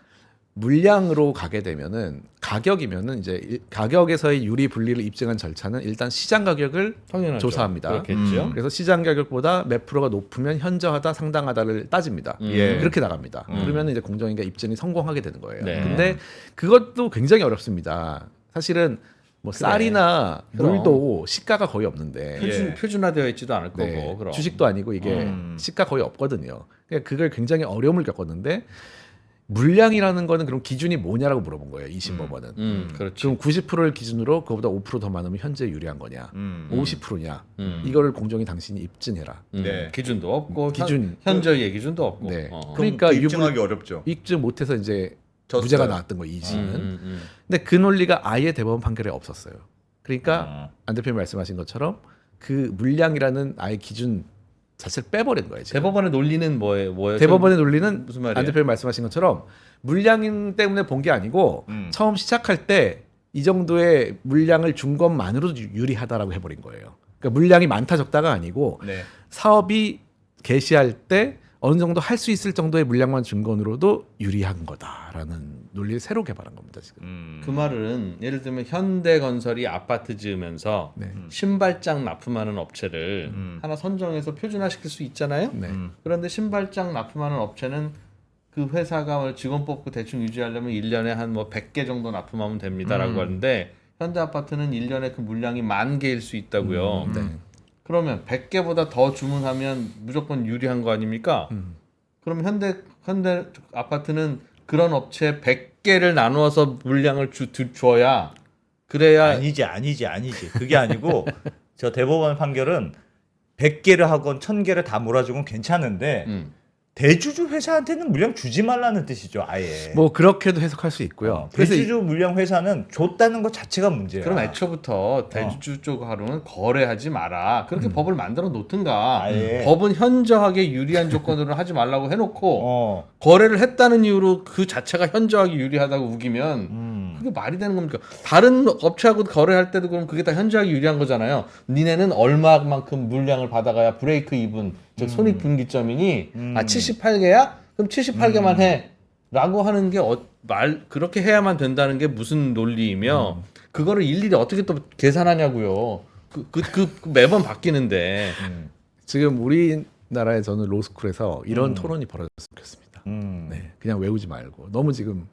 물량으로 가게 되면은 가격이면은 이제 가격에서의 유리 분리를 입증한 절차는 일단 시장 가격을 당연하죠. 조사합니다. 그렇겠죠. 그래서 시장 가격보다 몇 프로가 높으면 현저하다 상당하다를 따집니다. 예. 그렇게 나갑니다. 그러면 이제 공정위가 입증이 성공하게 되는 거예요. 네. 근데 그것도 굉장히 어렵습니다. 사실은 뭐 쌀이나 그럼. 물도 시가가 거의 없는데 표준화되어 있지도 않을 거고 네, 그럼. 주식도 아니고 이게 시가 거의 없거든요. 그러니까 그걸 굉장히 어려움을 겪었는데 물량이라는 거는 그럼 기준이 뭐냐라고 물어본 거예요. 2심 법원은. 그렇죠. 그럼 90%를 기준으로 그거보다 5% 더 많으면 현재 유리한 거냐, 50%냐 이거를 공정히 당신이 입증해라. 네. 기준도 없고 기준. 현저의 기준도 없고. 네. 어. 그러니까 입증하기 어렵죠. 입증 못해서 이제 졌어요. 무죄가 나왔던 거 2심은. 근데 그 논리가 아예 대법원 판결에 없었어요. 그러니까 안 대표님 말씀하신 것처럼 그 물량이라는 아예 기준 자체를 빼버린 거예요. 지금. 대법원의 논리는 뭐예요? 대법원의 논리는 무슨 말이에요? 안 대표님 말씀하신 것처럼 물량 때문에 본 게 아니고 처음 시작할 때 이 정도의 물량을 준 것만으로도 유리하다라고 해버린 거예요. 그러니까 물량이 많다 적다가 아니고 네. 사업이 개시할 때 어느 정도 할 수 있을 정도의 물량만 준 것으로도 유리한 거다라는 논리를 새로 개발한 겁니다. 지금. 그 말은 예를 들면 현대건설이 아파트 지으면서 네. 신발장 납품하는 업체를 하나 선정해서 표준화시킬 수 있잖아요. 네. 그런데 신발장 납품하는 업체는 그 회사가 직원 뽑고 대충 유지하려면 1년에 한 뭐 100개 정도 납품하면 됩니다라고 하는데 현대아파트는 1년에 그 물량이 10,000개일 수 있다고요. 네. 그러면 100개보다 더 주문하면 무조건 유리한 거 아닙니까? 그럼 현대 아파트는 그런 업체 100개를 나누어서 물량을 줘야 그래야 아니지. 그게 아니고 저 대법원 판결은 100개를 하건 1000개를 다 몰아주면 괜찮은데 대주주 회사한테는 물량 주지 말라는 뜻이죠, 아예. 뭐 그렇게도 해석할 수 있고요. 그래서 대주주 물량 회사는 줬다는 것 자체가 문제야. 그럼 애초부터 대주주 쪽하고는 거래하지 마라. 그렇게 법을 만들어 놓든가. 아예. 법은 현저하게 유리한 조건으로 하지 말라고 해놓고 거래를 했다는 이유로 그 자체가 현저하게 유리하다고 우기면 그게 말이 되는 겁니까? 다른 업체하고 거래할 때도 그럼 그게 다 현저하게 유리한 거잖아요. 니네는 얼마만큼 물량을 받아가야 브레이크 이븐, 즉 손익분기점이니 78개야? 그럼 78개만 해. 라고 하는 게 그렇게 해야만 된다는 게 무슨 논리이며 그거를 일일이 어떻게 또 계산하냐고요. 그 매번 바뀌는데. 지금 우리나라에 저는 로스쿨에서 이런 토론이 벌어졌으면 좋겠습니다. 네, 그냥 외우지 말고 너무 지금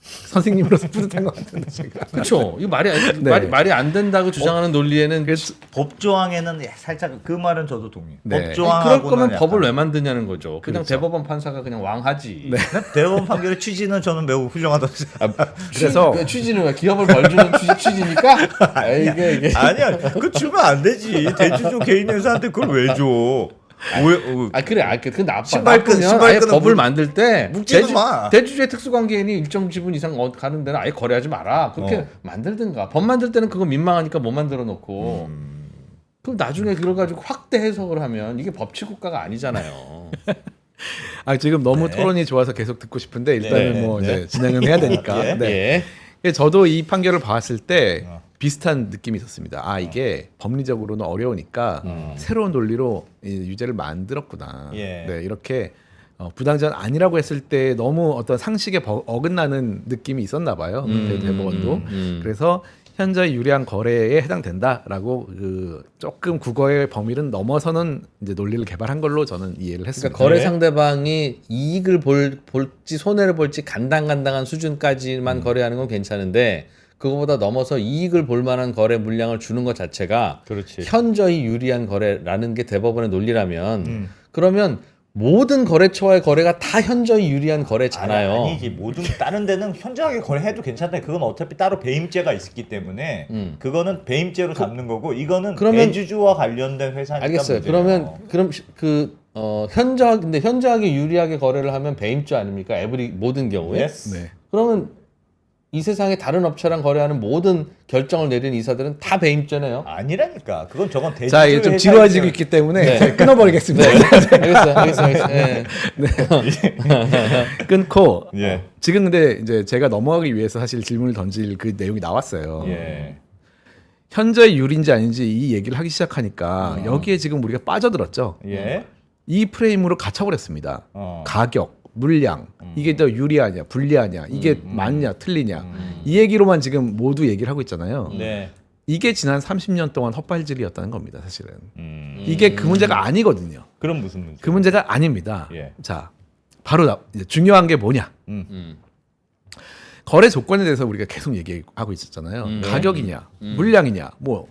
선생님으로서 뿌듯한 것 같은데 제가. 그렇죠. 이거 네. 말이 안 된다고 주장하는 논리에는 법조항에는 살짝 그 말은 저도 동의해요. 네. 그럴 법조항하고는 거면 약간 법을 왜 만드냐는 거죠. 그냥 그렇죠. 대법원 판사가 그냥 왕하지. 대법원 판결의 취지는 저는 매우 훌륭하다고 생각해요. 그래서 취지는 왜 기업을 벌주는 취지니까? 이게 아니야, 그거 주면 안 되지. 대주주 개인 회사한테 그걸 왜 줘? 그래, 그 나빠. 신발끈, 나쁘면 아예 신발끈은 법을 만들 때 묵지도 마. 대주주의 특수관계인이 일정 지분 이상 가는 데는 아예 거래하지 마라. 그렇게 만들든가. 법 만들 때는 그거 민망하니까 못 만들어 놓고. 그럼 나중에 그걸 가지고 확대 해석을 하면 이게 법치국가가 아니잖아요. 지금 너무 토론이 좋아서 계속 듣고 싶은데 일단은 네, 뭐 네. 이제 진행은 해야 되니까. 예. 네. 저도 이 판결을 봤을 때 비슷한 느낌이 있었습니다. 이게 법리적으로는 어려우니까 새로운 논리로 이 유죄를 만들었구나. 예. 네, 이렇게 부당전 아니라고 했을 때 너무 어떤 상식에 어긋나는 느낌이 있었나 봐요. 그때 대법원도. 그래서 현저히 유리한 거래에 해당된다라고 조금 국어의 범위를 넘어서는 이제 논리를 개발한 걸로 저는 이해를 했습니다. 그러니까 거래 상대방이 이익을 볼지 손해를 볼지 간당간당한 수준까지만 거래하는 건 괜찮은데 그거보다 넘어서 이익을 볼 만한 거래 물량을 주는 것 자체가 그렇지. 현저히 유리한 거래라는 게 대법원의 논리라면 그러면 모든 거래처와의 거래가 다 현저히 유리한 거래잖아요. 아니지, 모든 다른 데는 현저하게 거래해도 괜찮다. 그건 어차피 따로 배임죄가 있기 때문에 그거는 배임죄로 잡는 거고 이거는 그러면- 대주주와 관련된 회사니까. 알겠어요. 문제예요. 그럼 근데 현저하게 유리하게 거래를 하면 배임죄 아닙니까? 모든 경우에. Yes. 네. 그러면 이 세상에 다른 업체랑 거래하는 모든 결정을 내린 이사들은 다 배임죄네요. 아니라니까. 그건 저건 대주주. 자, 이게 좀 회사의 지루해지고 있기 때문에 네. 제가 끊어버리겠습니다. 알겠어요. 예. 끊고 예. 지금 근데 이제 제가 넘어가기 위해서 사실 질문을 던질 그 내용이 나왔어요. 예. 현저히 유리인지 아닌지 이 얘기를 하기 시작하니까 여기에 지금 우리가 빠져들었죠. 예. 이 프레임으로 갇혀버렸습니다. 가격, 물량, 이게 더 유리하냐, 불리하냐, 이게 맞냐, 틀리냐 이 얘기로만 지금 모두 얘기를 하고 있잖아요. 네. 이게 지난 30년 동안 헛발질이었다는 겁니다, 사실은. 이게 그 문제가 아니거든요. 그럼 무슨 문제? 그 문제가 아닙니다. 예. 자, 바로 이제 중요한 게 뭐냐? 거래 조건에 대해서 우리가 계속 얘기하고 있었잖아요. 가격이냐, 물량이냐, 뭐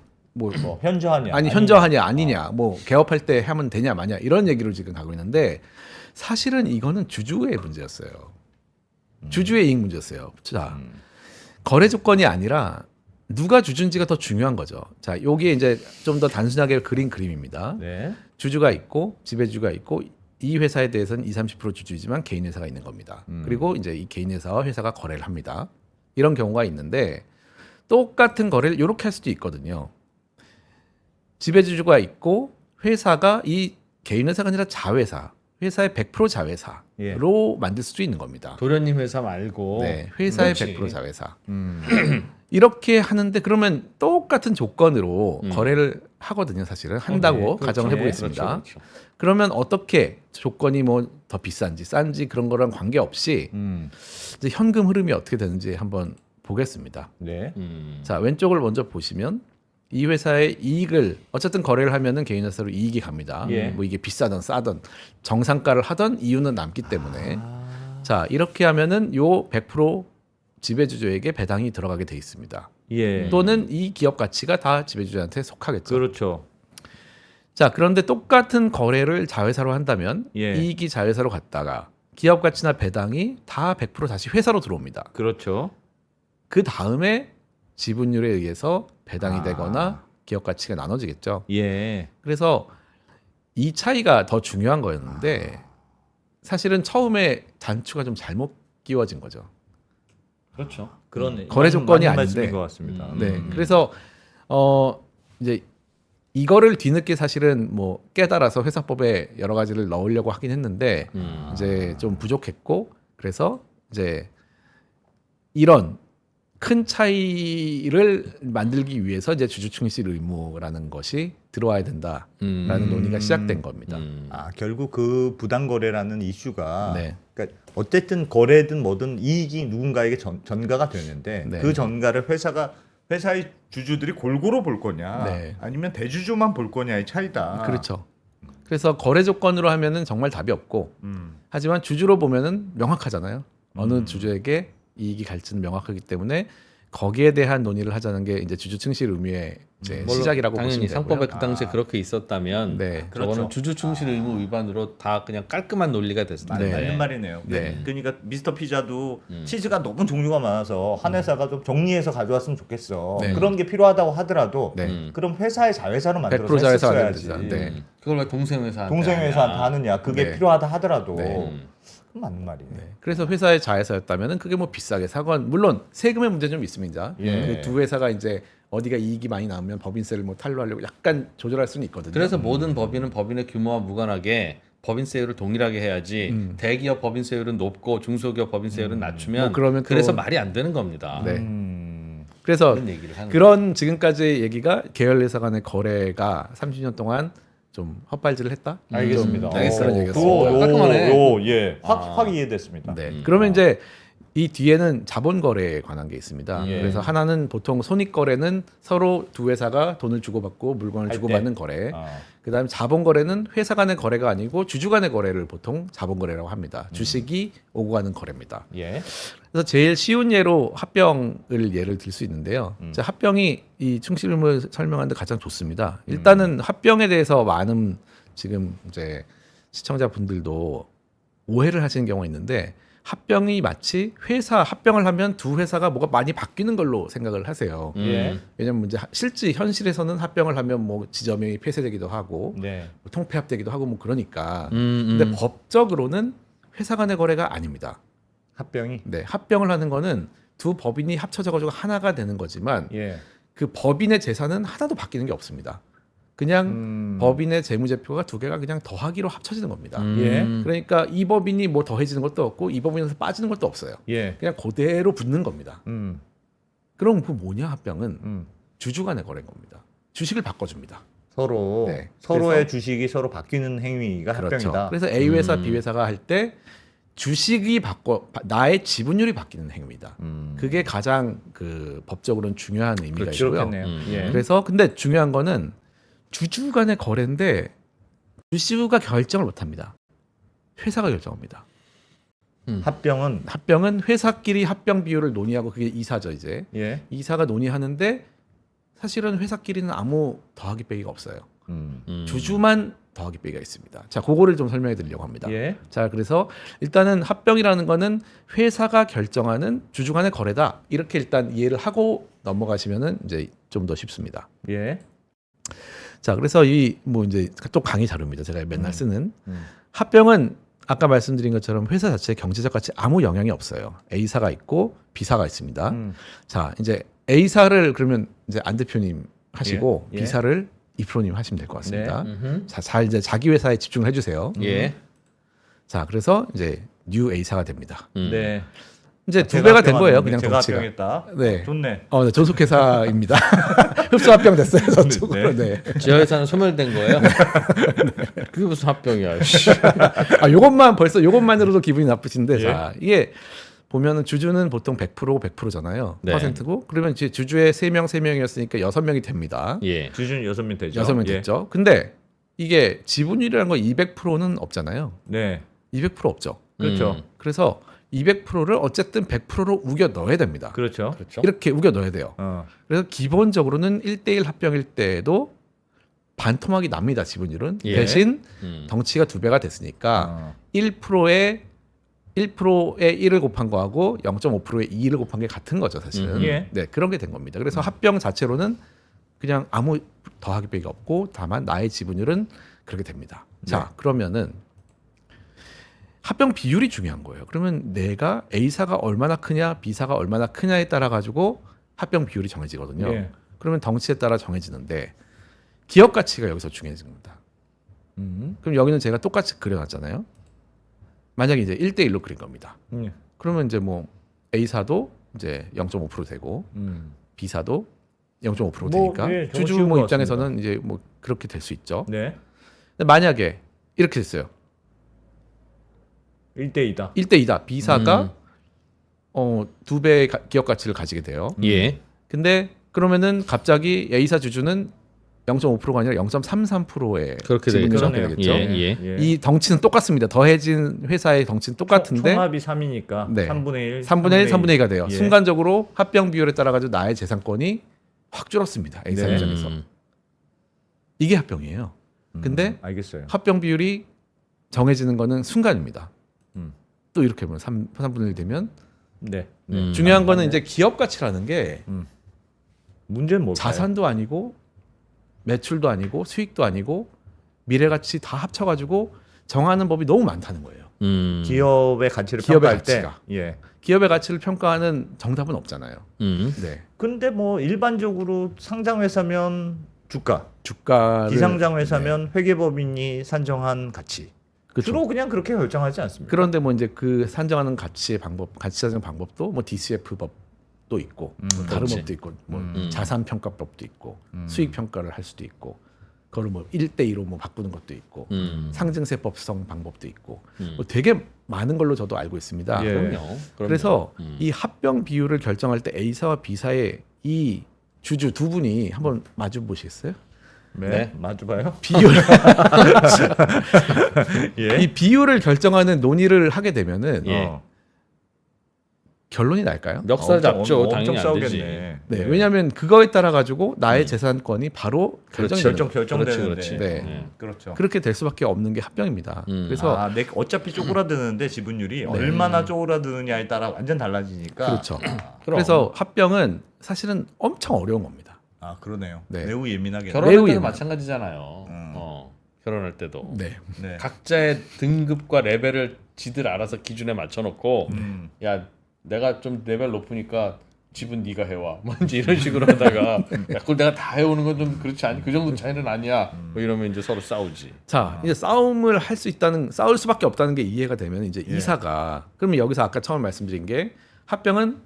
현저하냐 아니 현저하냐 아니냐, 뭐 개업할 때 하면 되냐 마냐 이런 얘기를 지금 가고 있는데 사실은 이거는 주주의 문제였어요. 주주의 이익 문제였어요. 자, 거래 조건이 아니라 누가 주주인지가 더 중요한 거죠. 자, 여기에 이제 좀 더 단순하게 그린 그림입니다. 네. 주주가 있고 지배주가 있고 이 회사에 대해서는 20-30% 주주이지만 개인 회사가 있는 겁니다. 그리고 이제 이 개인 회사와 회사가 거래를 합니다. 이런 경우가 있는데 똑같은 거래를 이렇게 할 수도 있거든요. 지배주주가 있고 회사가 이 개인 회사가 아니라 자회사, 회사의 100% 자회사로 예. 만들 수도 있는 겁니다. 도련님 회사 말고 네, 회사의 그렇지. 100% 자회사. 이렇게 하는데 그러면 똑같은 조건으로 거래를 하거든요. 사실은 한다고 오케이, 가정을 그렇지. 해보겠습니다. 그렇죠, 그렇죠. 그러면 어떻게 조건이 뭐 더 비싼지 싼지 그런 거랑 관계없이 이제 현금 흐름이 어떻게 되는지 한번 보겠습니다. 네. 자, 왼쪽을 먼저 보시면 이 회사의 이익을 어쨌든 거래를 하면은 개인 회사로 이익이 갑니다. 예. 뭐 이게 비싸든 싸든 정상가를 하던 이유는 남기 때문에 자, 이렇게 하면은 요 100% 지배주주에게 배당이 들어가게 돼 있습니다. 예. 또는 이 기업 가치가 다 지배주주한테 속하겠죠. 그렇죠. 자, 그런데 똑같은 거래를 자회사로 한다면 예. 이익이 자회사로 갔다가 기업 가치나 배당이 다 100% 다시 회사로 들어옵니다. 그렇죠. 그 다음에 지분율에 의해서 배당이 되거나 기업 가치가 나눠지겠죠. 예. 그래서 이 차이가 더 중요한 거였는데 사실은 처음에 단추가 좀 잘못 끼워진 거죠. 그렇죠. 그런 거래 조건이 맞는 아닌데. 말씀인 것 같습니다. 네. 그래서 이제 이거를 뒤늦게 사실은 뭐 깨달아서 회사법에 여러 가지를 넣으려고 하긴 했는데 이제 좀 부족했고 그래서 이제 이런 큰 차이를 만들기 위해서 이제 주주 충실 의무라는 것이 들어와야 된다라는 논의가 시작된 겁니다. 아, 결국 그 부당 거래라는 이슈가 네. 그러니까 어쨌든 거래든 뭐든 이익이 누군가에게 전가가 되는데 네. 그 전가를 회사의 주주들이 골고루 볼 거냐 네. 아니면 대주주만 볼 거냐의 차이다. 그렇죠. 그래서 거래 조건으로 하면은 정말 답이 없고 하지만 주주로 보면은 명확하잖아요. 어느 주주에게 이익이 갈지는 명확하기 때문에 거기에 대한 논의를 하자는 게 이제 주주 충실 의무의 이제 물론 시작이라고 당연히 보시면 되고요. 상법에 그 당시에 그렇게 있었다면 네. 저거는 그렇죠. 주주 충실 의무 위반으로 다 그냥 깔끔한 논리가 됐을 텐데. 네. 맞는 말이네요. 네. 그러니까 미스터 피자도 치즈가 너무 종류가 많아서 한 회사가 좀 정리해서 가져왔으면 좋겠어. 네. 그런 게 필요하다고 하더라도 네. 그럼 회사의 자회사로 만들어서 100% 자회사 했었어야지. 만들어야 된다. 네. 그걸 왜 동생 회사한테 동생 회사한테 하냐. 하느냐 그게 네. 필요하다 하더라도 네. 그건 맞는 말이네. 그래서 회사의 자회사였다면은 그게 뭐 비싸게 사건 물론 세금의 문제 좀 있습니다. 예. 그 두 회사가 이제 어디가 이익이 많이 나오면 법인세를 뭐 탈루하려고 약간 조절할 수는 있거든요. 그래서 모든 법인은 법인의 규모와 무관하게 법인세율을 동일하게 해야지 대기업 법인세율은 높고 중소기업 법인세율은 낮추면 뭐 그러면 또- 그래서 말이 안 되는 겁니다. 네. 그래서 그런 얘기를 하는 그런 지금까지의 얘기가 계열 회사 간의 거래가 30년 동안 좀 헛발질을 했다. 알겠습니다. 좀 그런 얘기였습니다. 그거 깔끔하네. 예. 확 이해됐습니다. 네. 그러면 이제 이 뒤에는 자본 거래에 관한 게 있습니다. 예. 그래서 하나는 보통 손익 거래는 서로 두 회사가 돈을 주고받고 물건을 할 주고받는 거래. 아. 그다음에 자본 거래는 회사 간의 거래가 아니고 주주 간의 거래를 보통 자본 거래라고 합니다. 주식이 오고 가는 거래입니다. 예. 그래서 제일 쉬운 예로 합병을 예를 들 수 있는데요. 자, 합병이 이 충실 의무를 설명하는데 가장 좋습니다. 일단은 합병에 대해서 많은 지금 이제 시청자분들도 오해를 하시는 경우가 있는데 합병이 마치 회사 합병을 하면 두 회사가 뭐가 많이 바뀌는 걸로 생각을 하세요. 예. 왜냐면 이제 실제 현실에서는 합병을 하면 뭐 지점이 폐쇄되기도 하고 네. 뭐 통폐합되기도 하고 뭐 그러니까. 근데 법적으로는 회사 간의 거래가 아닙니다. 합병이 네, 합병을 하는 거는 두 법인이 합쳐져 가지고 하나가 되는 거지만 예. 그 법인의 재산은 하나도 바뀌는 게 없습니다. 그냥 법인의 재무제표가 두 개가 그냥 더하기로 합쳐지는 겁니다. 예. 그러니까 이 법인이 뭐 더해지는 것도 없고 이 법인에서 빠지는 것도 없어요. 예. 그냥 그대로 붙는 겁니다. 그럼 그 뭐냐 합병은 주주 간의 거래인 겁니다. 주식을 바꿔줍니다. 서로 네. 서로의 그래서- 주식이 서로 바뀌는 행위가 그렇죠. 합병이다. 그래서 A 회사, B 회사가 할 때 주식이 나의 지분율이 바뀌는 행위입니다. 그게 가장 그 법적으로는 중요한 의미가 있고요. 그렇겠네요. 예. 그래서 근데 중요한 거는 주주 간의 거래인데 주주가 결정을 못 합니다. 회사가 결정합니다. 합병은 회사끼리 합병 비율을 논의하고 그게 이사죠 이제. 예. 이사가 논의하는데 사실은 회사끼리는 아무 더하기 빼기가 없어요. 주주만 더하기 빼기가 있습니다. 자, 그거를 좀 설명해 드리려고 합니다. 예. 자, 그래서 일단은 합병이라는 거는 회사가 결정하는 주주 간의 거래다. 이렇게 일단 이해를 하고 넘어가시면은 이제 좀 더 쉽습니다. 예. 자, 그래서 이 뭐 이제 또 강의 자료입니다. 제가 맨날 쓰는 합병은 아까 말씀드린 것처럼 회사 자체의 경제적 가치 아무 영향이 없어요. A사가 있고 B사가 있습니다. 자, 이제 A사를 그러면 이제 안 대표님 하시고 예. B사를 이프로님 하시면 될 것 같습니다. 음흠. 자, 잘 이제 자기 회사에 집중을 해주세요. 예. 자, 그래서 이제 뉴 A사가 됩니다. 네. 이제 두 제가 배가 된 거예요. 합병하는데 그냥 제가 덩치가. 합병했다. 네. 좋네. 네, 전속회사입니다. 흡수 합병 됐어요. 저쪽으로. 네. 지하 회사는 소멸된 거예요? 그게 무슨 합병이야? 씨. 아, 요것만 벌써 요것만으로도 기분이 나쁘신데, 예. 자, 이게 보면은 주주는 보통 100%고 100%잖아요. 네. 퍼센트고. 그러면 이제 주주의 3명이었으니까 6명이 됩니다. 예. 주주는 6명 되죠. 6명 예. 됐죠. 근데 이게 지분율이라는 거 200%는 없잖아요. 네. 200% 없죠. 그렇죠. 그래서 200%를 어쨌든 100%로 우겨 넣어야 됩니다. 그렇죠. 그렇죠. 이렇게 우겨 넣어야 돼요. 그래서 기본적으로는 1대1 합병일 때도 반토막이 납니다. 지분율은. 예. 대신 덩치가 2배가 됐으니까 1%의 1을 곱한 거하고 0.5%의 2를 곱한 게 같은 거죠, 사실은. 예. 네, 그런 게 된 겁니다. 그래서 합병 자체로는 그냥 아무 더하기 빼기 없고 다만 나의 지분율은 그렇게 됩니다. 자, 그러면은 합병 비율이 중요한 거예요. 그러면 내가 A사가 얼마나 크냐, B사가 얼마나 크냐에 따라 가지고 합병 비율이 정해지거든요. 예. 그러면 덩치에 따라 정해지는데 기업 가치가 여기서 중요해집니다. 그럼 여기는 제가 똑같이 그려놨잖아요. 만약에 이제 1대1로 그린 겁니다. 그러면 이제 뭐 A사도 이제 0.5% 되고 B사도 0.5% 뭐, 되니까 예, 저거 주주 쉬운 뭐 것 입장에서는 이제 뭐 그렇게 될 수 있죠. 네. 근데 만약에 이렇게 됐어요. 1대2다. 1대2다. B사가 2배의 기업 가치를 가지게 돼요. 예. 근데 그러면은 갑자기 A사 주주는 0.5%가 아니라 0.33%의 그렇게 지분율이 되겠죠. 갖게 되겠죠. 예. 예. 이 덩치는 똑같습니다. 더해진 회사의 덩치는 똑같은데 총합이 3이니까 네. 3분의 1. 3분의 1, 3분의 2가 돼요. 예. 순간적으로 합병 비율에 따라 가지고 나의 재산권이 확 줄었습니다. A사 네. 입장에서. 이게 합병이에요. 근데 알겠어요. 합병 비율이 정해지는 거는 순간입니다. 음. 또 이렇게 보면 3분의 1 되면 네. 중요한 거는 이제 기업 가치라는 게 문제는 뭘까요? 자산도 아니고 매출도 아니고 수익도 아니고 미래 가치 다 합쳐가지고 정하는 법이 너무 많다는 거예요. 기업의 가치를 기업의 평가할 때. 가치가. 예. 기업의 가치를 평가하는 정답은 없잖아요. 네, 근데 뭐 일반적으로 상장 회사면 주가, 주가를 비상장 회사면 회계법인이 산정한 가치. 그쵸. 주로 그냥 그렇게 결정하지 않습니까? 그런데 뭐 이제 그 산정하는 가치의 방법, 가치 산정 방법도 뭐 DCF 법도 있고 뭐 다른 그렇지. 법도 있고 뭐 자산 평가법도 있고 수익 평가를 할 수도 있고 그걸 뭐 1대2로 뭐 바꾸는 것도 있고 상증세법성 방법도 있고 뭐 되게 많은 걸로 저도 알고 있습니다. 예. 그럼요. 그래서 이 합병 비율을 결정할 때 A사와 B사의 이 주주 두 분이 한번 마주 보시겠어요? 네. 마주봐요. 비율 예. 이 비율을 결정하는 논의를 하게 되면은 예. 결론이 날까요? 멱살 잡죠. 엄청 당연히 안 싸우겠네. 되지. 네, 왜냐하면 그거에 따라 가지고 나의 재산권이 바로 그렇지. 결정이 결정되는데. 그렇지. 네. 그렇죠. 그렇게 될 수밖에 없는 게 합병입니다. 그래서 아, 어차피 쪼그라드는데 지분율이 얼마나 쪼그라드느냐에 따라 완전 달라지니까. 그렇죠. 그럼. 그래서 합병은 사실은 엄청 어려운 겁니다. 아, 그러네요. 네. 매우 예민하게. 결혼할 매우 때도 예민하죠. 마찬가지잖아요. 결혼할 때도 네, 네. 각자의 등급과 레벨을 지들 알아서 기준에 맞춰놓고 야 내가 좀 레벨 높으니까 집은 네가 해와 뭐 이제 이런 식으로 하다가 야 그걸 내가 다 해오는 건 좀 그렇지 않니 그 정도 차이는 아니야 뭐 이러면 이제 서로 싸우지. 자 이제 싸움을 할 수 있다는 싸울 수밖에 없다는 게 이해가 되면 이제 이사가 그러면 여기서 아까 처음 말씀드린 게 합병은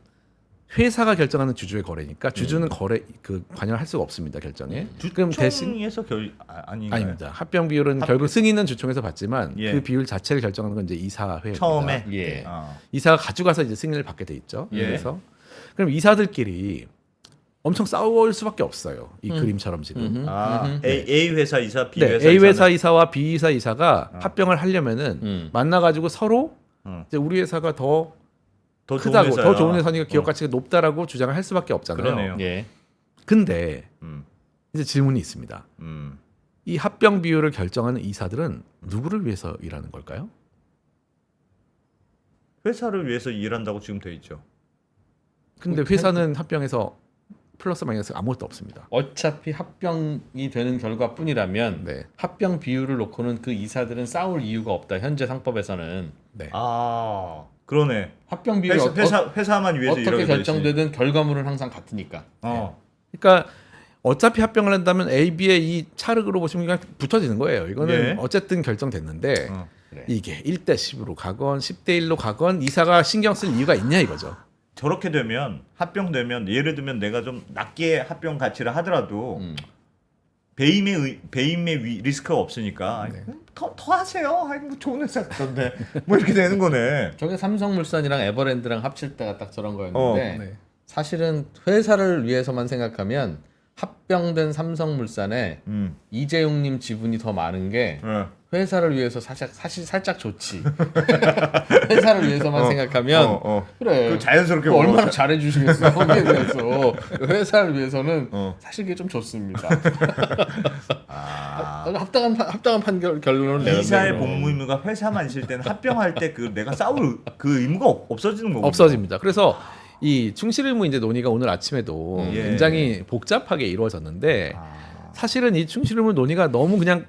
회사가 결정하는 주주의 거래니까 주주는 거래 그 관여할 수가 없습니다 결정에. 그럼 대신 주총에서 아닌가요? 아닙니다. 합병 비율은 결국 승인은 주총에서 받지만 예. 그 비율 자체를 결정하는 건 이제 이사회입니다. 처음에. 예. 이사가 가져가서 이제 승인을 받게 돼 있죠. 예. 그래서 그럼 이사들끼리 엄청 싸울 수밖에 없어요. 이 그림처럼 지금. A 회사 이사, B 네, 회사 A 이사. 회사 이사와 B 회사 이사가 합병을 하려면은 만나가지고 서로 이제 우리 회사가 더 더 크다고, 좋은 더 좋은 회사야. 회사니까 기업 가치가 높다라고 주장을 할 수밖에 없잖아요. 그러네요. 예. 근데 음. 이제 질문이 있습니다. 이 합병 비율을 결정하는 이사들은 누구를 위해서 일하는 걸까요? 회사를 위해서 일한다고 지금 돼 있죠. 근데 회사는 합병해서 플러스 마이너스 아무것도 없습니다. 어차피 합병이 되는 결과뿐이라면 네. 합병 비율을 놓고는 그 이사들은 싸울 이유가 없다. 현재 상법에서는 네. 아 그러네. 합병 비율이 회사만 위해서 어떻게 일하게 돼 있으니. 결정되든 결과물은 항상 같으니까. 그러니까 어차피 합병을 한다면 A, B의 이 차르그로 보시면 그냥 붙어지는 거예요. 이거는 예. 어쨌든 결정됐는데 그래. 이게 1대 10으로 가건 10대 1로 가건 이사가 신경 쓸 이유가 있냐 이거죠. 저렇게 되면 합병되면 예를 들면 내가 좀 낮게 합병 가치를 하더라도 배임의 리스크가 없으니까 더 하세요. 아니 뭐 좋은 회사 같던데 뭐 이렇게 되는 거네. 저게 삼성물산이랑 에버랜드랑 합칠 때가 딱 저런 거였는데 네. 사실은 회사를 위해서만 생각하면 합병된 삼성물산에 이재용님 지분이 더 많은 게 회사를 위해서 사실 살짝 좋지. 회사를 위해서만 생각하면 그래. 그 자연스럽게 그 얼마나 먹어서. 잘해주시겠어 거기에 대해서 회사를 위해서는 사실 그게 좀 좋습니다. 합당한 판결 결론을 내는 이사의 복무 의무가 회사만 있을 때는 합병할 때 그 내가 싸울 그 의무가 없어지는 거고. 없어집니다. 그래서 이 충실 의무 이제 논의가 오늘 아침에도 예. 굉장히 복잡하게 이루어졌는데 사실은 이 충실 의무 논의가 너무 그냥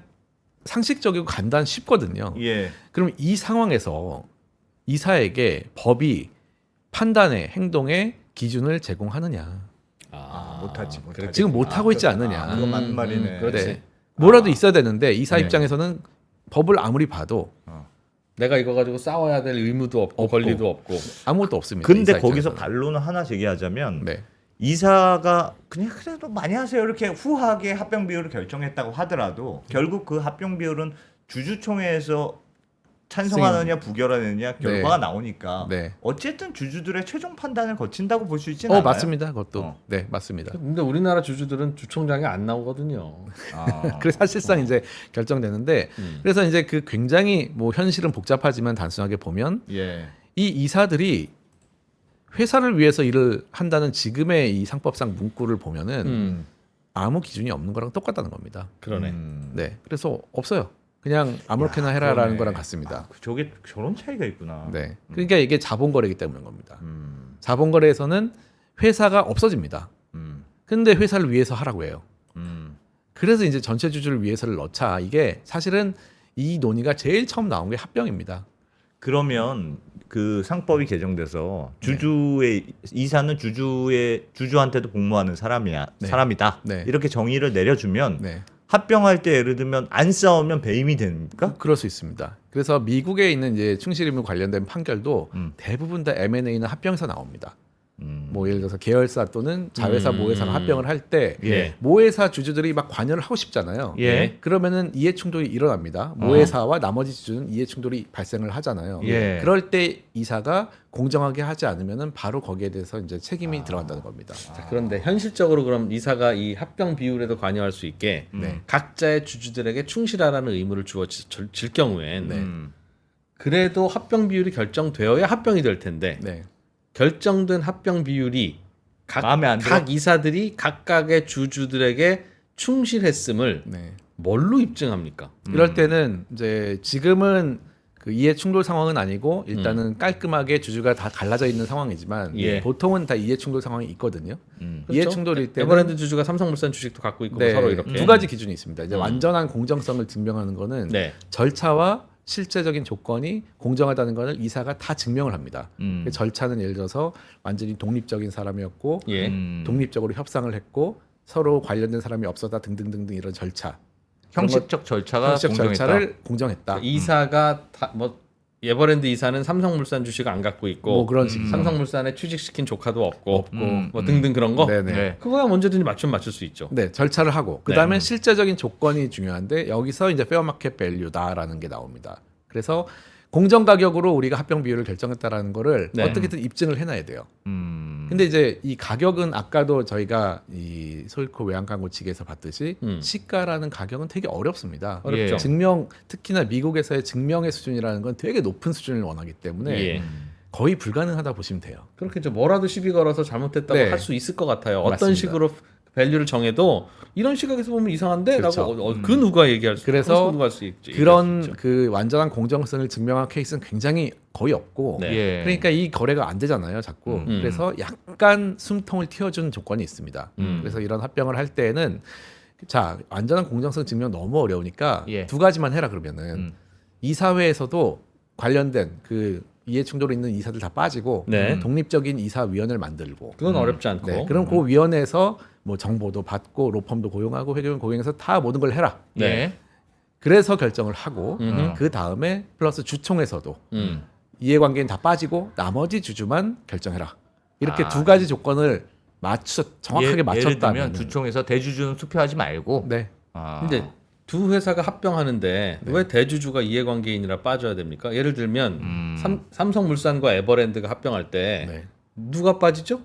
상식적이고 간단 쉽거든요. 예. 그럼 이 상황에서 이사에게 법이 판단의 행동의 기준을 제공하느냐? 못하지. 지금 못 하고 있지 않느냐? 그건 맞는 말이네. 그렇지. 네. 뭐라도 있어야 되는데 이사 네. 입장에서는 법을 아무리 봐도 내가 이거 가지고 싸워야 될 의무도 없고 권리도 없고. 아무것도 없습니다. 근데 이사 거기서 입장에서는. 반론을 하나 제기하자면 네. 이사가 그냥 그래도 많이 하세요 이렇게 후하게 합병 비율을 결정했다고 하더라도 결국 그 합병 비율은 주주총회에서 찬성하느냐 부결하느냐 결과가 나오니까 네. 어쨌든 주주들의 최종 판단을 거친다고 볼 수 있지는 않아요. 맞습니다. 그것도 어. 네 맞습니다. 근데 우리나라 주주들은 주총장이 안 나오거든요. 그래서 사실상 이제 결정되는데 그래서 이제 그 굉장히 뭐 현실은 복잡하지만 단순하게 보면 예. 이 이사들이 회사를 위해서 일을 한다는 지금의 이 상법상 문구를 보면은 아무 기준이 없는 거랑 똑같다는 겁니다. 그러네. 네, 그래서 없어요. 그냥 아무렇게나 해라라는 그러네. 거랑 같습니다. 저게 저런 차이가 있구나. 네, 그러니까 이게 자본거래이기 때문인 겁니다. 자본거래에서는 회사가 없어집니다. 근데 회사를 위해서 하라고 해요. 그래서 이제 전체 주주를 위해서를 넣자. 이게 사실은 이 논의가 제일 처음 나온 게 합병입니다. 그러면 그 상법이 개정돼서 주주의 이사는 주주한테도 복무하는 사람이다. 네. 이렇게 정의를 내려주면 네. 합병할 때 예를 들면 안 싸우면 배임이 됩니까? 그럴 수 있습니다. 그래서 미국에 있는 이제 충실의무 관련된 판결도 대부분 다 M&A는 합병해서 나옵니다. 뭐 예를 들어서 계열사 또는 자회사 모회사가 합병을 할 때 예. 모회사 주주들이 막 관여를 하고 싶잖아요. 예. 그러면은 이해 충돌이 일어납니다. 모회사와 나머지 주주는 이해 충돌이 발생을 하잖아요. 예. 그럴 때 이사가 공정하게 하지 않으면은 바로 거기에 대해서 이제 책임이 들어간다는 겁니다. 자, 그런데 현실적으로 그럼 이사가 이 합병 비율에도 관여할 수 있게 각자의 주주들에게 충실하라는 의무를 질 경우엔 그래도 합병 비율이 결정되어야 합병이 될 텐데 네. 결정된 합병 비율이 마음에 안 들어? 각 이사들이 각각의 주주들에게 충실했음을 네. 뭘로 입증합니까? 이럴 때는 이제 지금은 그 이해 충돌 상황은 아니고 일단은 깔끔하게 주주가 다 갈라져 있는 상황이지만 예. 보통은 다 이해 충돌 상황이 있거든요. 이해 그렇죠? 충돌일 때는 에버랜드 주주가 삼성물산 주식도 갖고 있고 네, 서로 이렇게 두 가지 기준이 있습니다. 이제 완전한 공정성을 증명하는 거는 네. 절차와 실제적인 조건이 공정하다는 것을 이사가 다 증명을 합니다. 그 절차는 예를 들어서 완전히 독립적인 사람이었고 예. 독립적으로 협상을 했고 서로 관련된 사람이 없었다 등등등등 이런 절차. 형식적 절차가 형식 공정했다. 절차를 공정했다. 이사가 뭐 에버랜드 이사는 삼성물산 주식 안 갖고 있고 뭐 그런 식이죠. 삼성물산에 취직시킨 조카도 없고 뭐 등등 그런 거 네네. 네. 그거야 언제든지 맞출 수 있죠. 네, 절차를 하고 그다음에 실제적인 조건이 중요한데 여기서 이제 페어마켓 밸류다라는 게 나옵니다. 그래서 공정 가격으로 우리가 합병 비율을 결정했다라는 거를 네. 어떻게든 입증을 해놔야 돼요. 근데 이제 이 가격은 아까도 저희가 이 소일코 외양광고 측에서 봤듯이 시가라는 가격은 되게 어렵습니다. 어렵죠. 증명 특히나 미국에서의 증명의 수준이라는 건 되게 높은 수준을 원하기 때문에 예. 거의 불가능하다 보시면 돼요. 그렇게 이제 뭐라도 시비 걸어서 잘못됐다고 네. 할 수 있을 것 같아요. 어떤 맞습니다. 식으로 밸류를 정해도 이런 시각에서 보면 이상한데? 그렇죠. 라고 그 누가 얘기할 수 그래서 누가 할 수 있지. 그런 그 완전한 공정성을 증명한 케이스는 굉장히 거의 없고 네. 예. 그러니까 이 거래가 안 되잖아요, 자꾸. 그래서 약간 숨통을 틔워준 조건이 있습니다. 그래서 이런 합병을 할 때는 자 완전한 공정성 증명 너무 어려우니까 예. 두 가지만 해라 그러면은 이사회에서도 관련된 그 이해 충돌이 있는 이사들 다 빠지고 네. 독립적인 이사위원회를 만들고 그건 어렵지 않고. 네, 그럼 그 위원회에서 뭐 정보도 받고 로펌도 고용하고 회계원 고용해서 다 모든 걸 해라. 네. 예. 그래서 결정을 하고 그 다음에 플러스 주총에서도 이해관계는 다 빠지고 나머지 주주만 결정해라. 이렇게 두 가지 조건을 정확하게 예를 맞췄다면 들면 주총에서 대주주는 투표하지 말고. 네. 아. 근데 두 회사가 합병하는데 왜 대주주가 이해관계인이라 빠져야 됩니까? 예를 들면 삼성물산과 에버랜드가 합병할 때 네. 누가 빠지죠?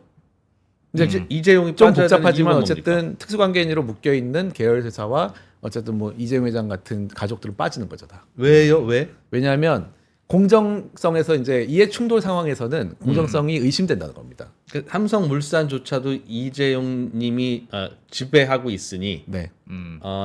이제 이재용이 좀 빠져야 되는 복잡하지만 이유가 어쨌든 뭡니까? 특수관계인으로 묶여 있는 계열 회사와 어쨌든 뭐 이재용 회장 같은 가족들은 빠지는 거죠 다. 왜요? 왜? 왜냐하면 공정성에서 이제 이해 충돌 상황에서는 공정성이 의심된다는 겁니다. 그 삼성물산조차도 이재용님이 지배하고 있으니 네.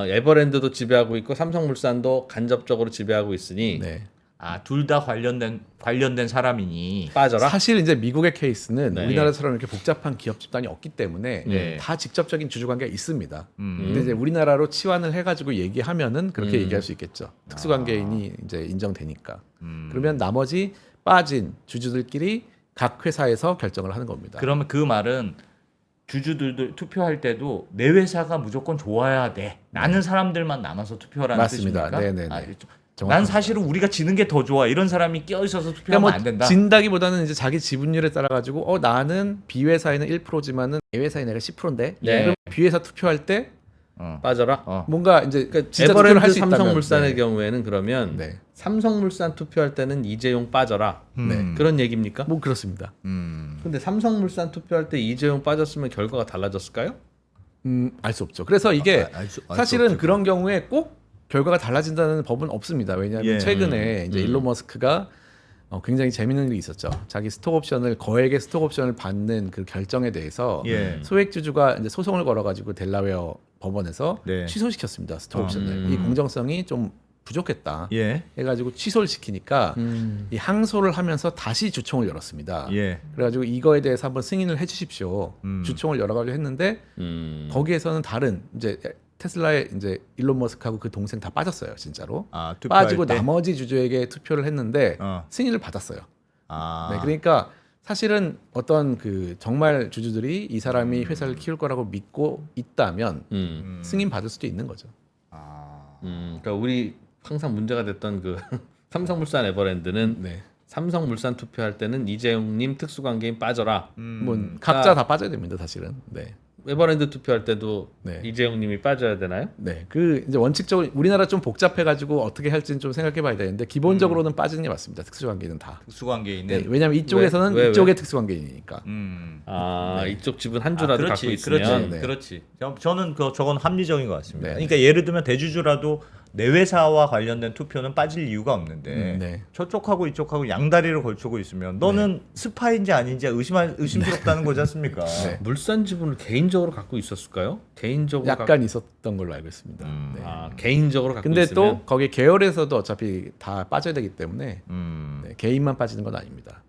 에버랜드도 지배하고 있고 삼성물산도 간접적으로 지배하고 있으니 네. 아, 둘 다 관련된 사람이니. 빠져라. 사실 이제 미국의 케이스는 네. 우리나라처럼 이렇게 복잡한 기업 집단이 없기 때문에 네. 다 직접적인 주주 관계가 있습니다. 근데 이제 우리나라로 치환을 해가지고 얘기하면은 그렇게 얘기할 수 있겠죠. 특수관계인이 이제 인정되니까. 그러면 나머지 빠진 주주들끼리 각 회사에서 결정을 하는 겁니다. 그러면 그 말은 주주들도 투표할 때도 내 회사가 무조건 좋아야 돼. 나는 사람들만 남아서 투표하라는 맞습니다. 뜻입니까? 네네네. 아, 그렇죠. 난 정확합니다. 사실은 우리가 지는 게 더 좋아. 이런 사람이 끼어 있어서 그러니까 투표하면 뭐 안 된다. 진다기보다는 이제 자기 지분율에 따라 가지고 나는 B 회사에는 1%지만은 A 회사에 내가 10%인데 네. 그럼 B 회사 투표할 때 빠져라. 뭔가 이제 그러니까 진짜 투표를 에버랜드 할 수 있다면 삼성물산의 네. 경우에는 그러면 네. 삼성물산 투표할 때는 이재용 빠져라. 네. 그런 얘기입니까? 뭐 그렇습니다. 근데 삼성물산 투표할 때 이재용 빠졌으면 결과가 달라졌을까요? 알 수 없죠. 그래서 이게 알수 사실은 없죠. 그런 경우에 꼭 결과가 달라진다는 법은 없습니다. 왜냐하면 예. 최근에 이제 일론 머스크가 굉장히 재밌는 일이 있었죠. 자기 스톡옵션을 거액의 스톡옵션을 받는 그 결정에 대해서 예. 소액주주가 이제 소송을 걸어가지고 델라웨어 법원에서 네. 취소시켰습니다. 스톡옵션을 이 공정성이 좀 부족했다. 예. 해가지고 취소를 시키니까 이 항소를 하면서 다시 주총을 열었습니다. 예. 그래가지고 이거에 대해서 한번 승인을 해주십시오. 주총을 열어가지고 했는데 거기에서는 다른 이제 테슬라의 이제 일론 머스크하고 그 동생 다 빠졌어요, 진짜로. 아, 투표할 빠지고 때? 나머지 주주에게 투표를 했는데 승인을 받았어요. 아. 네, 그러니까 사실은 어떤 그 정말 주주들이 이 사람이 회사를 키울 거라고 믿고 있다면 승인 받을 수도 있는 거죠. 그러니까 우리 항상 문제가 됐던 그 삼성물산 에버랜드는 네. 삼성물산 투표할 때는 이재용님 특수관계인 빠져라. 뭐 각자 다 빠져야 됩니다, 사실은. 네. 에버랜드 투표할 때도 네. 이재용님이 빠져야 되나요? 네, 그 이제 원칙적으로 우리나라 좀 복잡해가지고 어떻게 할지는 좀 생각해봐야 되는데 기본적으로는 빠지는 게 맞습니다. 특수관계는 다. 특수관계인은. 네, 왜냐하면 이쪽에서는 왜? 이쪽의 특수관계이니까. 이쪽 집은 한 주라도 갖고 있으면 그렇지, 네. 그렇지. 저는 저건 합리적인 것 같습니다. 네. 그러니까 예를 들면 대주주라도 내 회사와 관련된 투표는 빠질 이유가 없는데 네. 저쪽하고 이쪽하고 양다리를 걸치고 있으면 너는 스파인지 아닌지 의심스럽다는 거지 않습니까? 네. 물산 지분을 개인적으로 갖고 있었을까요? 개인적으로 약간 있었던 걸로 알고 있습니다. 네. 개인적으로 갖고 근데 있으면 또 거기에 계열에서도 어차피 다 빠져야 되기 때문에 네, 개인만 빠지는 건 아닙니다.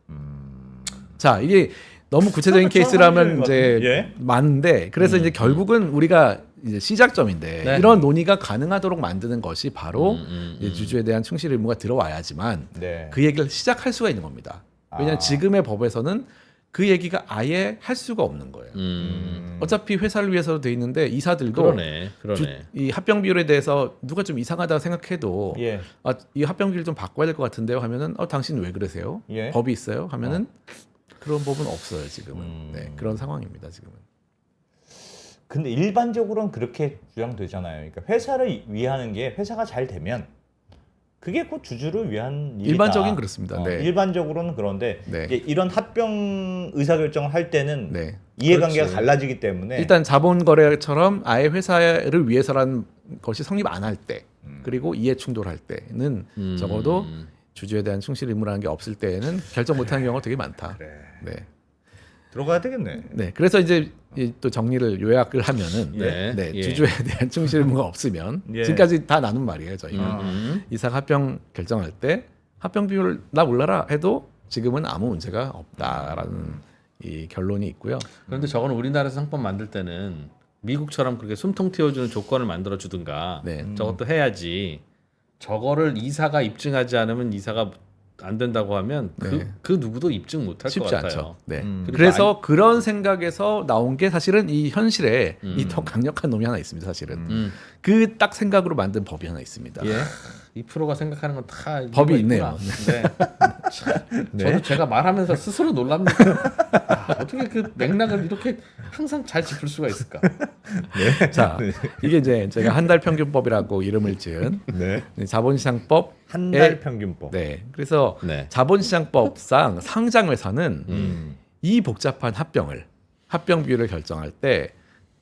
자, 이게 너무 구체적인 저는 케이스라면 합리적인 이제 것 같아요. 예? 많은데 그래서 이제 결국은 우리가 이제 시작점인데 네. 이런 논의가 가능하도록 만드는 것이 바로 이제 주주에 대한 충실 의무가 들어와야지만 네. 그 얘기를 시작할 수가 있는 겁니다. 왜냐하면 지금의 법에서는 그 얘기가 아예 할 수가 없는 거예요. 어차피 회사를 위해서 돼 있는데 이사들도 그러네. 이 합병 비율에 대해서 누가 좀 이상하다 생각해도 예. 이 합병 비율 좀 바꿔야 될 것 같은데요 하면은 당신 왜 그러세요? 예. 법이 있어요? 하면은 그런 법은 없어요 지금은. 네, 그런 상황입니다 지금은. 근데 일반적으로는 그렇게 주장되잖아요. 그러니까 회사를 위하는 게 회사가 잘 되면 그게 곧 주주를 위한 일이다. 일반적인 그렇습니다. 네. 일반적으로는 그런데 네. 이제 이런 합병 의사결정을 할 때는 네. 이해관계가 그렇지. 갈라지기 때문에 일단 자본거래처럼 아예 회사를 위해서라는 것이 성립 안 할 때, 그리고 이해 충돌할 때는 적어도 주주에 대한 충실 의무라는 게 없을 때에는 결정 못하는 경우가 되게 많다. 그래. 네. 들어가야 되겠네. 네. 그래서 이제 또 정리를 요약을 하면은 네. 네. 예. 주주에 대한 충실 의무가 없으면 예. 지금까지 다 나눈 말이에요. 저희가 이사가 합병 결정할 때 합병 비율 나 몰라라 해도 지금은 아무 문제가 없다라는 이 결론이 있고요. 그런데 저거는 우리나라에서 상법 만들 때는 미국처럼 그렇게 숨통 틔워주는 조건을 만들어 주든가 네. 저것도 해야지. 저거를 이사가 입증하지 않으면 이사가 안 된다고 하면 네. 그 누구도 입증 못할 것 쉽지 같아요. 않죠. 네. 그리고 그래서 그런 생각에서 나온 게 사실은 이 현실에 이 더 강력한 놈이 하나 있습니다. 사실은 그 딱 생각으로 만든 법이 하나 있습니다. 예. 2%가 생각하는 건 다 법이 있네요. 네. 참, 저도 제가 말하면서 스스로 놀랍니다. 아, 어떻게 그 맥락을 이렇게 항상 잘 짚을 수가 있을까? 자, 이게 이제 제가 한 달 평균법이라고 이름을 지은 네. 자본시장법 한 달 평균법. 네. 그래서 네. 자본시장법상 상장 회사는 이 복잡한 합병 비율을 결정할 때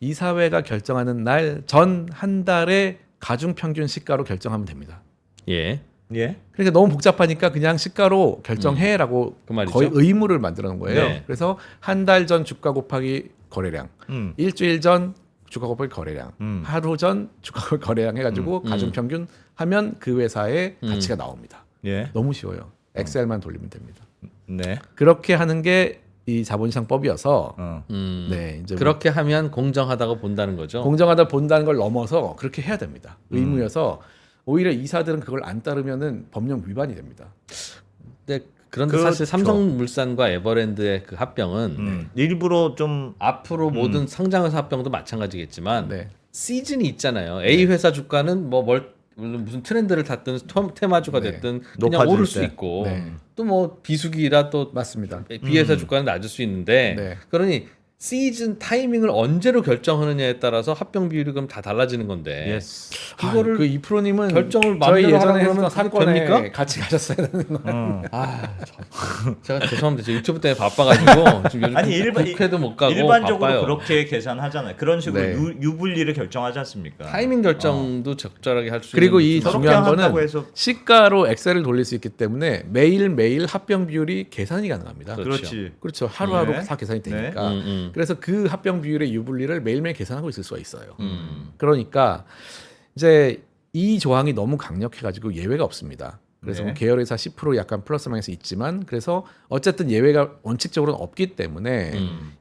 이사회가 결정하는 날 전 한 달의 가중 평균 시가로 결정하면 됩니다. 예. 예. 그러니까 너무 복잡하니까 그냥 시가로 결정해라고 그 말이죠. 거의 의무를 만들어 놓은 거예요. 네. 그래서 한 달 전 주가 곱하기 거래량, 일주일 전 주가 곱하기 거래량, 하루 전 주가 곱하기 거래량 해가지고 가중 평균 하면 그 회사의 가치가 나옵니다. 예. 너무 쉬워요. 엑셀만 돌리면 됩니다. 네. 그렇게 하는 게 이 자본시장법이어서 네 이제 그렇게 하면 공정하다고 본다는 거죠. 공정하다 본다는 걸 넘어서 그렇게 해야 됩니다. 의무여서 오히려 이사들은 그걸 안 따르면은 법령 위반이 됩니다. 그런데 그렇죠. 사실 삼성물산과 에버랜드의 그 합병은 일부러 좀 앞으로 모든 상장회사 합병도 마찬가지겠지만 네. 시즌이 있잖아요. A 회사 주가는 물론 무슨 트렌드를 탔든 테마주가 네. 됐든 그냥 높아질 오를 수 때. 있고 네. 또 뭐 비수기라 또 맞습니다. B 회사 주가는 낮을 수 있는데 네. 그러니 시즌 타이밍을 언제로 결정하느냐에 따라서 합병 비율이 그럼 다 달라지는 건데 예스. 그거를 그 이프로님은 결정을 저희 마음대로 예전에 하라고 했던 그러면 사건에 됩니까? 같이 가셨어야 되는 거. 제가 죄송합니다. 저 유튜브 때문에 바빠가지고 지금 요즘 아니 국회도 못 가고 일반적으로 바빠요. 그렇게 계산하잖아요. 그런 식으로 네. 유불리를 결정하지 않습니까? 타이밍 결정도 적절하게 할 수 그리고 있는 이 저렇게 중요한 한다고 거는 해서- 시가로 엑셀을 돌릴 수 있기 때문에 매일매일 합병 비율이 계산이 가능합니다. 그렇지. 그렇죠. 하루하루 네. 다 계산이 네. 되니까. 그래서 그 합병 비율의 유불리를 매일매일 계산하고 있을 수가 있어요. 음. 그러니까 이제 이 조항이 너무 강력해가지고 예외가 없습니다. 그래서 네. 뭐 계열회사 10% 약간 플러스 마이너스 있지만 그래서 어쨌든 예외가 원칙적으로는 없기 때문에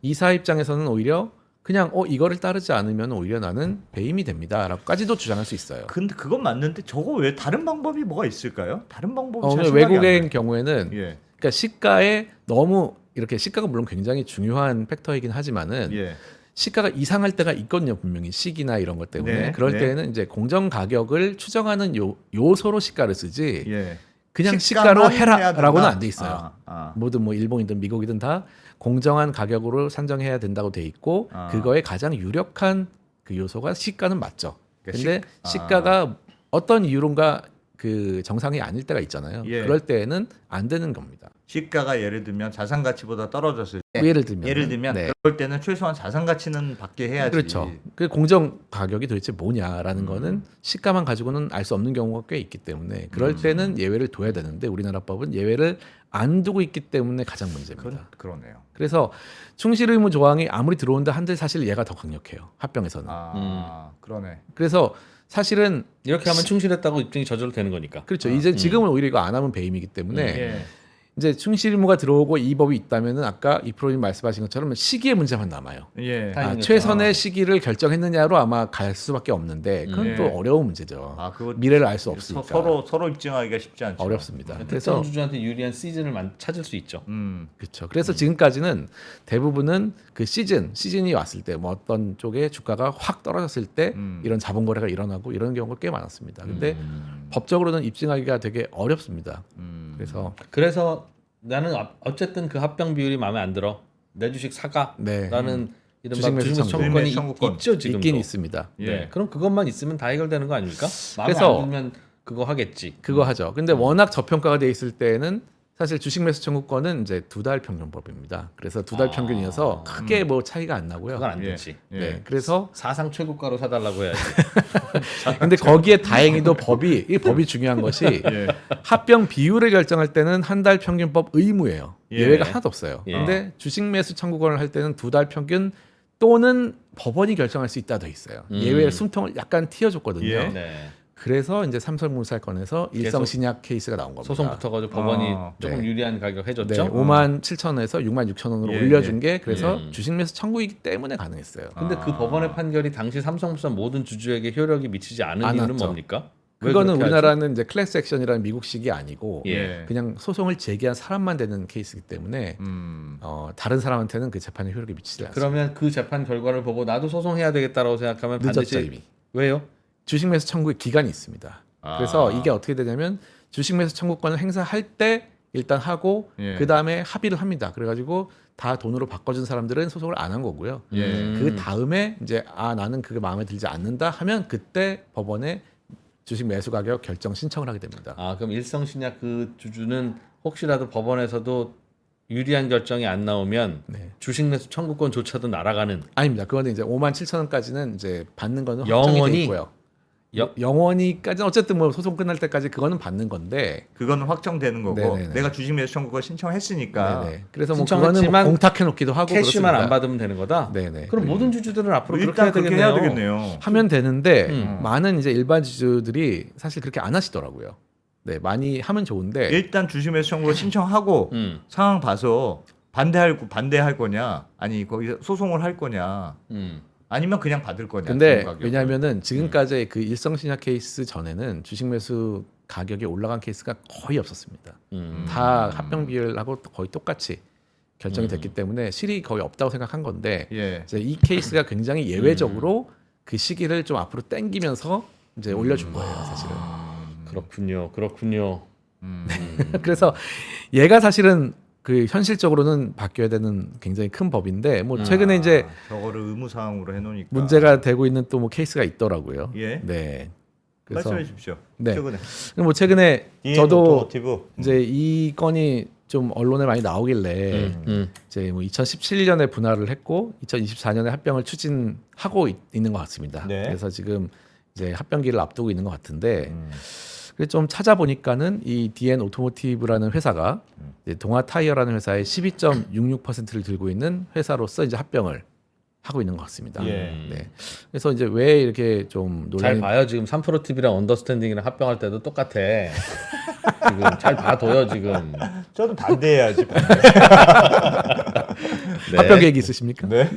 이사 입장에서는 오히려 그냥 이거를 따르지 않으면 오히려 나는 배임이 됩니다라고까지도 주장할 수 있어요. 근데 그건 맞는데 저거 왜 다른 방법이 뭐가 있을까요? 다른 방법이 잘 오늘 생각이 안 외국의 나요. 경우에는 예. 그러니까 시가에 너무 이렇게 시가가 물론 굉장히 중요한 팩터이긴 하지만은 예. 시가가 이상할 때가 있거든요. 분명히 시기나 이런 것 때문에. 네, 그럴 네. 때는 이제 공정 가격을 추정하는 요소로 시가를 쓰지 예. 그냥 시가만 시가로 해야 해라라고는 된다? 안 돼 있어요. 아. 모든 뭐 일본이든 미국이든 다 공정한 가격으로 산정해야 된다고 돼 있고 아. 그거에 가장 유력한 그 요소가 시가는 맞죠. 그러니까 근데 시가가 어떤 이유론가 그 정상이 아닐 때가 있잖아요. 예. 그럴 때는 안 되는 겁니다. 시가가 예를 들면 자산 가치보다 떨어졌을 때 예를 들면 예를 들면 네. 그럴 때는 최소한 자산 가치는 받게 해야지. 그렇죠. 그 공정 가격이 도대체 뭐냐라는 거는 시가만 가지고는 알 수 없는 경우가 꽤 있기 때문에 그럴 때는 예외를 둬야 되는데 우리나라 법은 예외를 안 두고 있기 때문에 가장 문제입니다. 그러네요. 그래서 충실 의무 조항이 아무리 들어온다 한들 사실 얘가 더 강력해요. 합병에서는. 그러네. 그래서 사실은 이렇게 하면 충실했다고 입증이 저절로 되는 거니까. 그렇죠. 이제 지금은 오히려 이거 안 하면 배임이기 때문에 예. 이제 충실 의무가 들어오고 이 법이 있다면은 아까 이프로님 말씀하신 것처럼 시기의 문제만 남아요. 예. 타이밍 최선의 시기를 결정했느냐로 아마 갈 수밖에 없는데 그건 예. 또 어려운 문제죠. 그거 미래를 알 수 없으니까 서로 입증하기가 쉽지 않죠. 어렵습니다. 특정 그래서 주주한테 유리한 시즌을 찾을 수 있죠. 그렇죠. 그래서 지금까지는 대부분은 그 시즌이 왔을 때 뭐 어떤 쪽에 주가가 확 떨어졌을 때 이런 자본 거래가 일어나고 이런 경우가 꽤 많았습니다. 근데 법적으로는 입증하기가 되게 어렵습니다. 그래서 나는 어쨌든 그 합병 비율이 마음에 안 들어. 내 주식 사가. 네. 라는 이른바 주식매수 주식매수 청구. 청구권이 청구권. 있죠 지금도. 있긴 있습니다. 네. 그럼 그것만 있으면 다 해결되는 거 아닙니까? 마음에 그래서 안 들면 그거 하겠지. 그거 하죠. 근데 워낙 저평가가 돼 있을 때는 사실 주식 매수 청구권은 이제 2달 평균법입니다. 그래서 2달 평균이어서 크게 뭐 차이가 안 나고요. 그건 안 예. 되지. 예. 네, 그래서 사상 최고가로 사달라고 해야지. 근데 거기에 다행히도 이 법이 중요한 것이 예. 합병 비율을 결정할 때는 한 달 평균법 의무예요. 예. 예외가 하나도 없어요. 예. 근데 주식 매수 청구권을 할 때는 2달 평균 또는 법원이 결정할 수 있다 돼 있어요. 예외 숨통을 약간 틔워줬거든요. 예. 네. 그래서 이제 삼성물산 건에서 일성신약 케이스가 나온 겁니다. 소송 붙어가지고 법원이 조금 네. 유리한 가격 네, 해줬죠. 5만 7천 원에서 6만 6천 원으로 예, 올려준 게 그래서 예. 주식 매수 청구이기 때문에 가능했어요. 근데 그 법원의 판결이 당시 삼성물산 모든 주주에게 효력이 미치지 않은 안 이유는 왔죠. 뭡니까? 왜 그거는 그렇게 우리나라는 이제 클래스 액션이라는 미국식이 아니고 예. 그냥 소송을 제기한 사람만 되는 케이스이기 때문에 다른 사람한테는 그 재판에 효력이 미치지 하지? 않습니다. 그러면 그 재판 결과를 보고 나도 소송해야 되겠다라고 생각하면 늦었죠 반드시 이미. 왜요? 주식 매수 청구의 기간이 있습니다. 그래서 이게 어떻게 되냐면 주식 매수 청구권을 행사할 때 일단 하고 예. 그 다음에 합의를 합니다. 그래가지고 다 돈으로 바꿔준 사람들은 소송을 안 한 거고요. 예. 그 다음에 이제 나는 그게 마음에 들지 않는다 하면 그때 법원에 주식 매수 가격 결정 신청을 하게 됩니다. 아 그럼 일성신약 그 주주는 혹시라도 법원에서도 유리한 결정이 안 나오면 네. 주식 매수 청구권조차도 날아가는 아닙니다. 그거는 이제 5만 7천 원까지는 이제 받는 거는 영원히? 확정이 돼 있고요. 여- 영원히까지는 어쨌든 뭐 소송 끝날 때까지 그거는 받는 건데. 그거는 확정되는 거고 네네네. 내가 주식 매수 청구권 신청했으니까 네네. 그래서 뭐 그거는 신청했지만 뭐 공탁해 놓기도 하고 캐시만 그렇습니다. 안 받으면 되는 거다. 네네. 그럼 모든 주주들은 앞으로 뭐 그렇게 일단 그렇게 해야 되겠네요. 하면 되는데 음. 많은 이제 일반 주주들이 사실 그렇게 안 하시더라고요. 네, 많이 하면 좋은데 일단 주식 매수 청구권 신청하고 상황 봐서 반대할 거냐 아니 거기서 소송을 할 거냐 아니면 그냥 받을 거냐. 근데 그 가격을. 왜냐하면은 지금까지 그 일성신약 케이스 전에는 주식 매수 가격이 올라간 케이스가 거의 없었습니다. 다 합병 비율하고 거의 똑같이 결정이 됐기 때문에 실이 거의 없다고 생각한 건데 예. 이제 이 케이스가 굉장히 예외적으로 그 시기를 좀 앞으로 당기면서 이제 올려준 거예요, 사실은. 그렇군요. 그래서 얘가 사실은 그 현실적으로는 바뀌어야 되는 굉장히 큰 법인데 뭐 최근에 이제 저거를 의무 사항으로 해놓으니까 문제가 되고 있는 또 뭐 케이스가 있더라고요. 예. 네. 그래서 말씀해 주십시오. 네. 최근에 뭐 최근에 저도 오토모티브 이제 이 건이 좀 언론에 많이 나오길래 이제 뭐 2017년에 분할을 했고 2024년에 합병을 추진하고 있는 것 같습니다. 네. 그래서 지금 이제 합병기를 앞두고 있는 것 같은데 그래서 좀 찾아보니까는 이 DN 오토모티브라는 회사가 이제 동아 타이어라는 회사의 12.66%를 들고 있는 회사로서 이제 합병을 하고 있는 것 같습니다. 예. 네. 그래서 이제 왜 이렇게 좀 잘 논란이 봐요. 지금 3프로 TV랑 언더스탠딩이랑 합병할 때도 똑같아. 지금 잘 봐둬요 지금. 저도 반대해야지. 네. 합병 계획이 있으십니까? 네.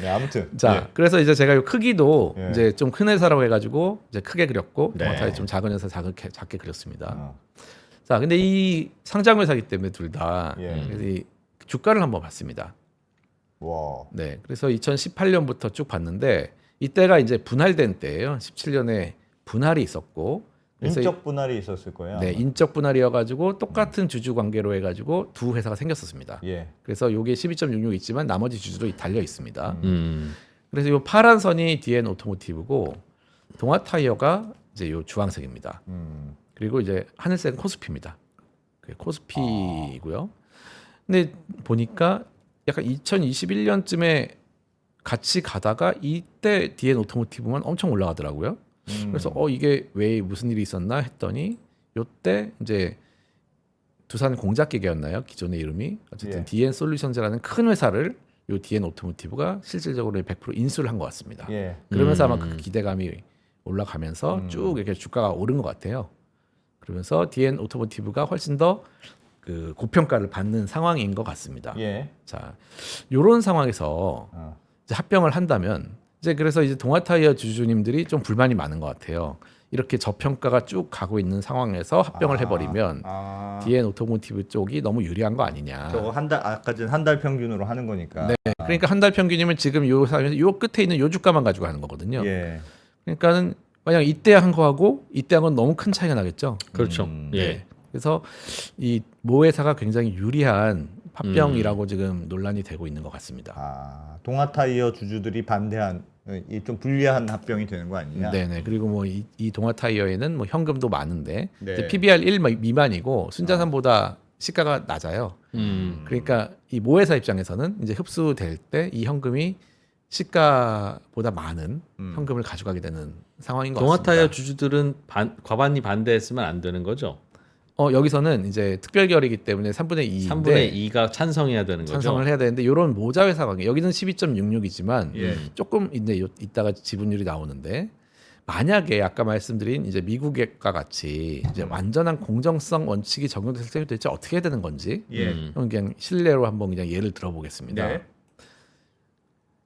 네, 아무튼 자, 예. 그래서 이제 제가 이 크기도 예. 이제 좀 큰 회사라고 해가지고 이제 크게 그렸고 네. 동아타이 좀 작은 회사 작게 그렸습니다. 어. 자, 근데 이 상장 회사기 때문에 둘 다 예. 그래서 이 주가를 한번 봤습니다. 와. 네, 그래서 2018년부터 쭉 봤는데 이때가 이제 분할된 때예요. 17년에 분할이 있었고 그래서 인적 분할이 있었을 거예요. 네, 아마. 인적 분할이어가지고 똑같은 주주 관계로 해가지고 두 회사가 생겼었습니다. 예. 그래서 요게 12.66 있지만 나머지 주주도 달려 있습니다. 그래서 요 파란 선이 DN 오토모티브고 동아 타이어가 이제 요 주황색입니다. 그리고 이제 하늘색은 코스피입니다. 그게 코스피고요. 근데 보니까 약간 2021년쯤에 같이 가다가 이때 DN 오토모티브만 엄청 올라가더라고요. 그래서 이게 왜 무슨 일이 있었나 했더니 요때 이제 두산 공작기계였나요? 기존의 이름이 어쨌든 예. DN 솔루션즈라는 큰 회사를 요 DN 오토모티브가 실질적으로 100% 인수를 한 것 같습니다. 예. 그러면서 아마 그 기대감이 올라가면서 쭉 이렇게 주가가 오른 것 같아요. 그러면서 DN 오토모티브가 훨씬 더 그 고평가를 받는 상황인 것 같습니다. 예. 자, 요런 상황에서 이제 합병을 한다면 이제 그래서 이제 동아타이어 주주님들이 좀 불만이 많은 것 같아요. 이렇게 저평가가 쭉 가고 있는 상황에서 합병을 해버리면 DN 오토모티브 쪽이 너무 유리한 거 아니냐. 저거 아까 전 한 달 평균으로 하는 거니까. 네, 그러니까 한 달 평균이면 지금 요 끝에 있는 요 주가만 가지고 하는 거거든요. 예. 그러니까는 만약 이때 한 거하고 이때 한 건 너무 큰 차이가 나겠죠. 그렇죠. 예. 네. 그래서 이 모 회사가 굉장히 유리한 합병이라고 지금 논란이 되고 있는 것 같습니다. 동아타이어 주주들이 반대한 이 좀 불리한 합병이 되는 거 아니냐? 네네. 그리고 뭐 이 동아 타이어에는 뭐 현금도 많은데 네. 이제 PBR 1 미만이고 순자산보다 시가가 낮아요. 그러니까 이 모회사 입장에서는 이제 흡수될 때 이 현금이 시가보다 많은 현금을 가져가게 되는 상황인 것 같습니다. 동아타이어 주주들은 과반이 반대했으면 안 되는 거죠. 여기서는 이제 특별결이기 때문에 3분의 2인데 3분의 2가 찬성해야 되는 거죠. 찬성을 해야 되는데 이런 모자회사 관계 여기는 12.66이지만 예. 조금 이제 이따가 지분율이 나오는데 만약에 아까 말씀드린 이제 미국과 같이 이제 완전한 공정성 원칙이 적용됐을 때 대체 어떻게 해야 되는 건지 예. 그냥 실례로 한번 그냥 예를 들어보겠습니다. 네.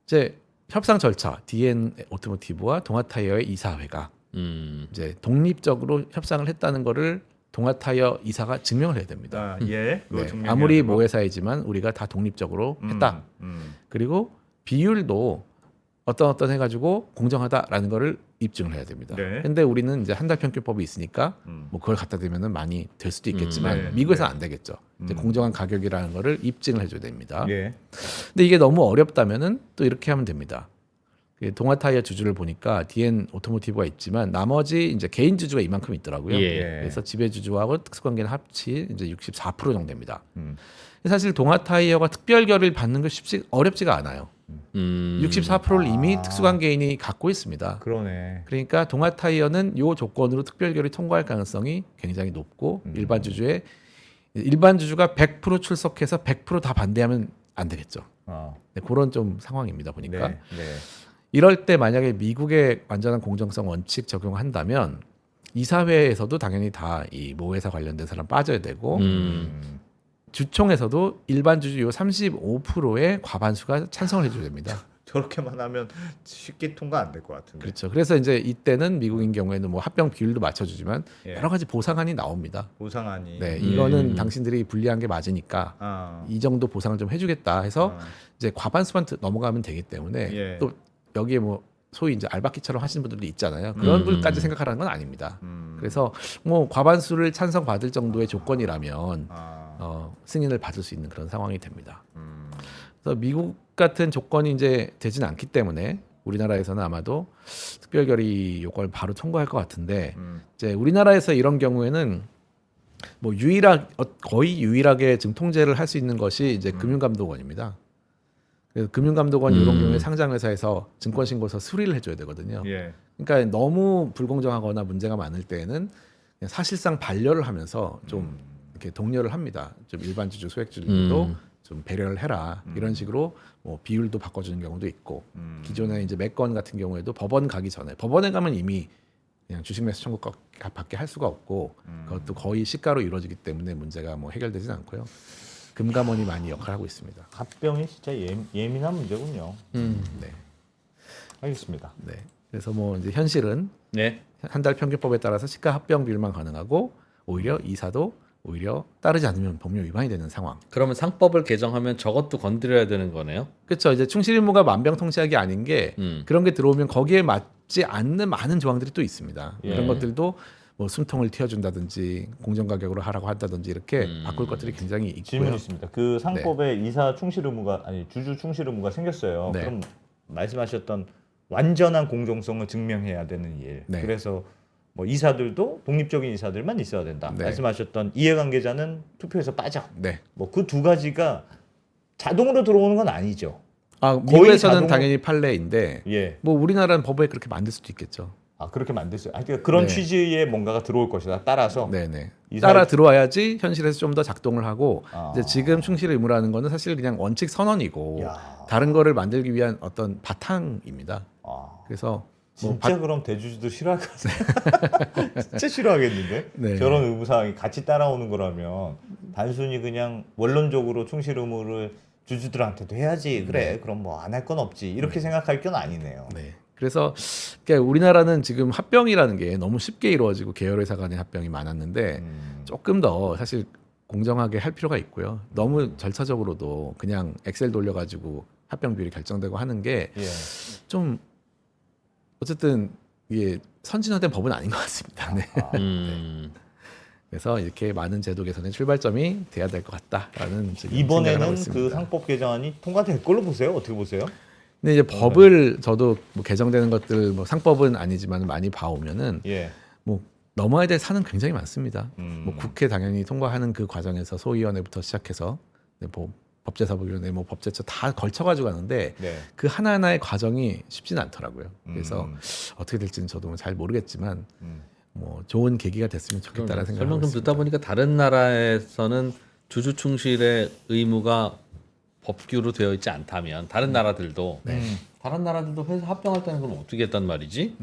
이제 협상 절차 DN 오토모티브와 동아타이어의 이사회가 이제 독립적으로 협상을 했다는 거를 동아타이어 이사가 증명을 해야 됩니다. 아, 예. 그거 네, 증명해야 아무리 되고. 모회사이지만 우리가 다 독립적으로 했다. 음. 그리고 비율도 어떤 해가지고 공정하다라는 거를 입증을 해야 됩니다. 네. 근데 우리는 이제 한 달 평균법이 있으니까 음. 뭐 그걸 갖다 대면은 많이 될 수도 있겠지만 네. 미국에서 안 되겠죠. 이제 공정한 가격이라는 거를 입증을 해줘야 됩니다. 예. 근데 이게 너무 어렵다면은 또 이렇게 하면 됩니다. 동아타이어 주주를 보니까 DN 오토모티브가 있지만 나머지 이제 개인 주주가 이만큼 있더라고요. 예. 그래서 지배 주주하고 특수관계는 합치 이제 64% 정도 됩니다. 음. 사실 동아타이어가 특별 결의를 받는 거 어렵지가 않아요. 64%를 이미 특수관계인이 갖고 있습니다. 그러네. 그러니까 동아타이어는 이 조건으로 특별 결의 통과할 가능성이 굉장히 높고 일반 주주가 100% 출석해서 100%다 반대하면 안 되겠죠. 네, 그런 좀 상황입니다 보니까. 네. 네. 이럴 때 만약에 미국의 완전한 공정성 원칙 적용한다면 이사회에서도 당연히 다 이 모회사 관련된 사람 빠져야 되고 주총에서도 일반 주주 요 35%의 과반수가 찬성을 해줘야 됩니다. 저렇게만 하면 쉽게 통과 안 될 것 같은데. 그렇죠. 그래서 이제 이때는 미국인 경우에는 뭐 합병 비율도 맞춰주지만 예. 여러 가지 보상안이 나옵니다. 보상안이. 네, 이거는 당신들이 불리한 게 맞으니까 아. 이 정도 보상을 좀 해주겠다 해서 아. 이제 과반수만 넘어가면 되기 때문에 예. 또 여기에 뭐 소위 이제 알바끼처럼 하시는 분들도 있잖아요. 그런 분까지 생각하라는 건 아닙니다. 그래서 뭐 과반수를 찬성받을 정도의 조건이라면 승인을 받을 수 있는 그런 상황이 됩니다. 그래서 미국 같은 조건이 이제 되진 않기 때문에 우리나라에서는 아마도 특별결의 요건을 바로 통과할 것 같은데 이제 우리나라에서 이런 경우에는 뭐 거의 유일하게 지금 통제를 할 수 있는 것이 이제 금융감독원입니다. 그래서 금융감독원 이런 경우에 상장회사에서 증권신고서 수리를 해줘야 되거든요. 예. 그러니까 너무 불공정하거나 문제가 많을 때에는 그냥 사실상 반려를 하면서 좀 이렇게 독려를 합니다. 좀 일반 주주, 소액주주도 좀 배려를 해라 이런 식으로 뭐 비율도 바꿔주는 경우도 있고 기존에 이제 매건 같은 경우에도 법원 가기 전에 법원에 가면 이미 그냥 주식매수 청구밖에 할 수가 없고 그것도 거의 시가로 이루어지기 때문에 문제가 뭐 해결되진 않고요. 금감원이 많이 역할을 하고 있습니다. 합병이 진짜 예민한 문제군요. 네. 알겠습니다. 네. 그래서 뭐 이제 현실은 네. 한 달 평균법에 따라서 시가 합병 비율만 가능하고 오히려 이사도 오히려 따르지 않으면 법률 위반이 되는 상황. 그러면 상법을 개정하면 저것도 건드려야 되는 거네요. 그렇죠. 이제 충실 의무가 만병통치약이 아닌 게 그런 게 들어오면 거기에 맞지 않는 많은 조항들이 또 있습니다. 예. 그런 것들도 뭐 숨통을 틔워준다든지 공정 가격으로 하라고 한다든지 이렇게 바꿀 것들이 굉장히 있고요. 질문 있습니다. 그 상법에 이사 충실 의무가 아니 주주 충실 의무가 생겼어요. 네. 그럼 말씀하셨던 완전한 공정성을 증명해야 되는 일. 네. 그래서 뭐 이사들도 독립적인 이사들만 있어야 된다. 네. 말씀하셨던 이해관계자는 투표에서 빠져. 네. 뭐 그 두 가지가 자동으로 들어오는 건 아니죠. 아, 거의 미국에서는 자동으로- 당연히 판례인데 예. 뭐 우리나라는 법에 그렇게 만들 수도 있겠죠. 아 그렇게 만들어요. 그러니까 그런 네. 취지의 뭔가가 들어올 것이다. 따라서 네네. 이사회- 따라 들어와야지 현실에서 좀 더 작동을 하고 아. 이제 지금 충실 의무라는 거는 사실 그냥 원칙 선언이고 야. 다른 거를 만들기 위한 어떤 바탕입니다. 아, 그래서 진짜 그럼 대주주도 싫어할 것 같아요. 진짜 싫어하겠는데? 네. 저런 의무사항이 같이 따라오는 거라면 단순히 그냥 원론적으로 충실 의무를 주주들한테도 해야지. 그래. 그럼 뭐 안 할 건 없지. 이렇게 생각할 건 아니네요. 네. 그래서 그러니까 우리나라는 지금 합병이라는 게 너무 쉽게 이루어지고 계열회사 간의 합병이 많았는데 조금 더 사실 공정하게 할 필요가 있고요. 너무 절차적으로도 그냥 엑셀 돌려가지고 합병 비율이 결정되고 하는 게 예. 좀 어쨌든 이게 선진화된 법은 아닌 것 같습니다. 네. 그래서 이렇게 많은 제도 개선의 출발점이 돼야 될 것 같다라는 지금 생각을 하고 이번에는 있습니다. 그 상법 개정안이 통과될 걸로 보세요. 어떻게 보세요? 근데 이제 법을 저도 뭐 개정되는 것들 뭐 상법은 아니지만 많이 봐오면은 예. 뭐 넘어야 될 산은 굉장히 많습니다. 음. 뭐 국회 당연히 통과하는 그 과정에서 소위원회부터 시작해서 뭐 법제사법위원회, 뭐 법제처 다 걸쳐가지고 가는데 네. 그 하나하나의 과정이 쉽지는 않더라고요. 그래서 음. 어떻게 될지는 저도 잘 모르겠지만 음. 뭐 좋은 계기가 됐으면 좋겠다라는 생각을 설명 하고 좀 듣다 있습니다. 보니까 다른 나라에서는 주주 충실의 의무가 법규로 되어 있지 않다면 다른 나라들도 다른 나라들도 회사 합병할 때는 그럼 어떻게 했단 말이지?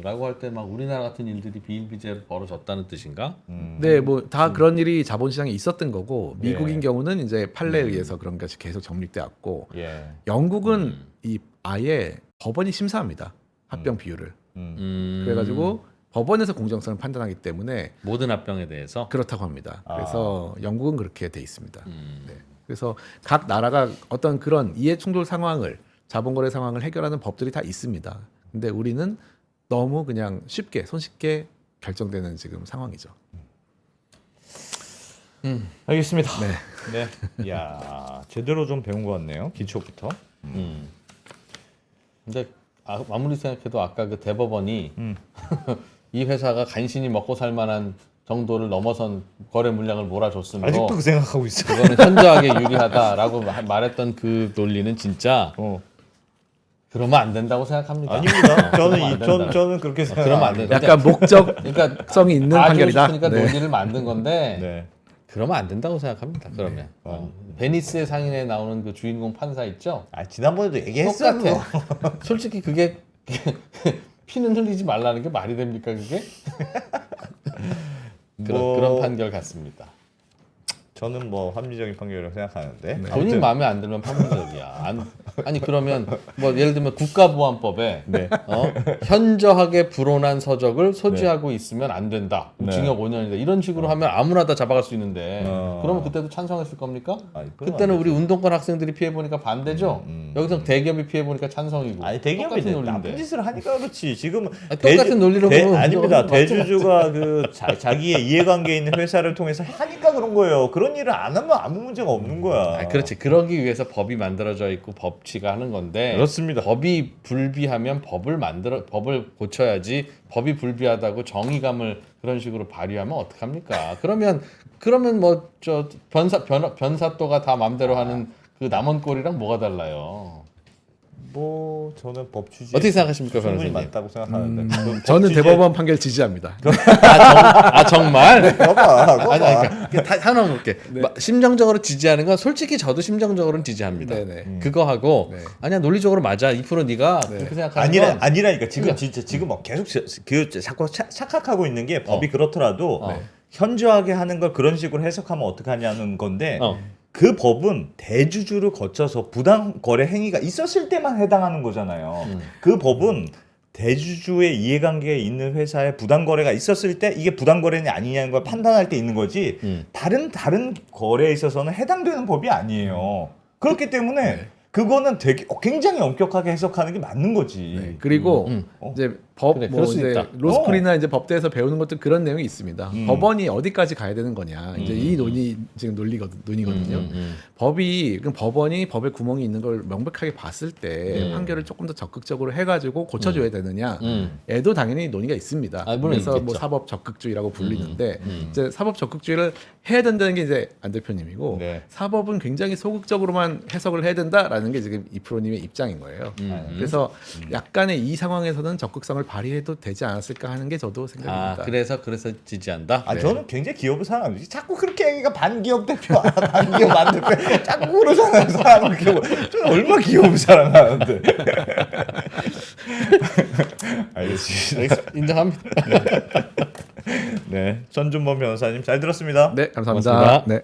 라고 할 때 막 우리나라 같은 일들이 비일비재로 벌어졌다는 뜻인가? 네, 뭐 다 그런 일이 자본시장에 있었던 거고 미국인 예. 경우는 이제 판례에 의해서 그런 것이 계속 정립돼 왔고 예. 영국은 이 아예 법원이 심사합니다. 합병 비율을. 그래가지고 법원에서 공정성을 판단하기 때문에 모든 합병에 대해서 그렇다고 합니다. 그래서 영국은 그렇게 돼 있습니다. 음. 네. 그래서 각 나라가 어떤 그런 이해 충돌 상황을 자본거래 상황을 해결하는 법들이 다 있습니다. 근데 우리는 너무 그냥 쉽게 손쉽게 결정되는 지금 상황이죠. 알겠습니다. 네. 네. 야, 제대로 좀 배운 것 같네요. 기초부터. 근데 아무리 생각해도 아까 그 대법원이 음. 이 회사가 간신히 먹고 살 만한 정도를 넘어선 거래 물량을 몰아줬으므로 아직도 그 생각하고 있어. 그거는 현저하게 유리하다라고 말했던 그 논리는 진짜 그러면 안 된다고 생각합니다. 아닙니다. 그러면 안 된다. 저는 그렇게 생각. 그러면 안 된다. 약간 목적성이 그러니까 있는 봐주고 판결이다. 싶으니까 네. 논리를 만든 건데 네. 그러면 안 된다고 생각합니다. 그러면 베니스의 상인에 나오는 그 주인공 판사 있죠? 아, 지난번에도 얘기했어. 똑같아. 솔직히 그게 피는 흘리지 말라는 게 말이 됩니까 그게? 그런 판결 같습니다. 저는 뭐 합리적인 판결이라고 생각하는데. 본인 아무튼 마음에 안 들면 판문적이야. 아니 그러면 뭐 예를 들면 국가보안법에 네. 현저하게 불온한 서적을 소지하고 있으면 안 된다. 네. 징역 5년이다. 이런 식으로 하면 아무나 다 잡아갈 수 있는데 어. 그러면 그때도 찬성했을 겁니까? 아니, 그건 그때는 안 우리 운동권 학생들이 피해 보니까 반대죠. 여기서 대기업이 피해 보니까 찬성이고. 아니 대기업이 똑같은 나쁜 논리인데. 짓을 하니까 그렇지. 지금 똑같은 논리로 보면 아닙니다. 맞죠, 맞죠. 대주주가 그 자기의 이해관계에 있는 회사를 통해서 하니까 그런 거예요. 그런 일을 안 하면 아무 문제가 없는 거야. 아, 그렇지. 그러기 위해서 법이 만들어져 있고 법치가 하는 건데. 그렇습니다. 법이 불비하면 법을 고쳐야지. 법이 불비하다고 정의감을 그런 식으로 발휘하면 어떡합니까? 그러면 뭐 저 변사또가 다 맘대로 하는 그 남원 꼴이랑 뭐가 달라요? 뭐 저는 법 취지 어떻게 생각하십니까, 충분히 변호사님? 맞다고 생각하는데. 법 저는 취지에- 대법원 판결 지지합니다. 정말? 봐봐, 봐봐. 아니, 그러니까 하나 볼게. 심정적으로 지지하는 건 솔직히 저도 심정적으로는 지지합니다. 네네. 그거 하고 네. 아니야 논리적으로 맞아. 2% 네가 그렇게 생각하는 건 아니라니까 지금 그러니까. 진짜 지금 막 계속 그 자꾸 착각하고 있는 게 법이 그렇더라도 네. 현저하게 하는 걸 그런 식으로 해석하면 어떡하냐는 건데 어. 그 법은 대주주를 거쳐서 부당 거래 행위가 있었을 때만 해당하는 거잖아요. 그 법은 대주주의 이해관계에 있는 회사에 부당 거래가 있었을 때 이게 부당 거래냐 아니냐는 걸 판단할 때 있는 거지. 다른 거래에 있어서는 해당되는 법이 아니에요. 그렇기 때문에 그거는 되게 굉장히 엄격하게 해석하는 게 맞는 거지. 네. 그리고 이제 법, 그래, 뭐 그럴 수 이제 있다. 로스쿨이나 이제 법대에서 배우는 것도 그런 내용이 있습니다. 법원이 어디까지 가야 되는 거냐. 이제 이 논의 지금 논의거든요. 법이 그럼 법원이 법에 구멍이 있는 걸 명백하게 봤을 때 판결을 조금 더 적극적으로 해가지고 고쳐줘야 되느냐. 에도 당연히 논의가 있습니다. 아, 물론 그래서 뭐 있겠죠. 사법 적극주의라고 불리는데 이제 사법 적극주의를 해야 된다는 게 이제 안 대표님이고 네. 사법은 굉장히 소극적으로만 해석을 해야 된다라는 게 지금 이프로님의 입장인 거예요. 그래서 약간의 이 상황에서는 적극성을 발휘해도 되지 않았을까 하는 게 저도 생각입니다. 그래서 지지한다. 아 저는 굉장히 기업을 사랑합니다. 자꾸 그렇게 얘기가 반기업 대표, 반기업 안 대표 자꾸 그러잖아요. 사람을 기업. 저는 얼마 기업을 사랑하는데. 알겠습니다. 인정합니다. 네, 전준범 변호사님 잘 들었습니다. 네, 감사합니다. 고맙습니다. 네.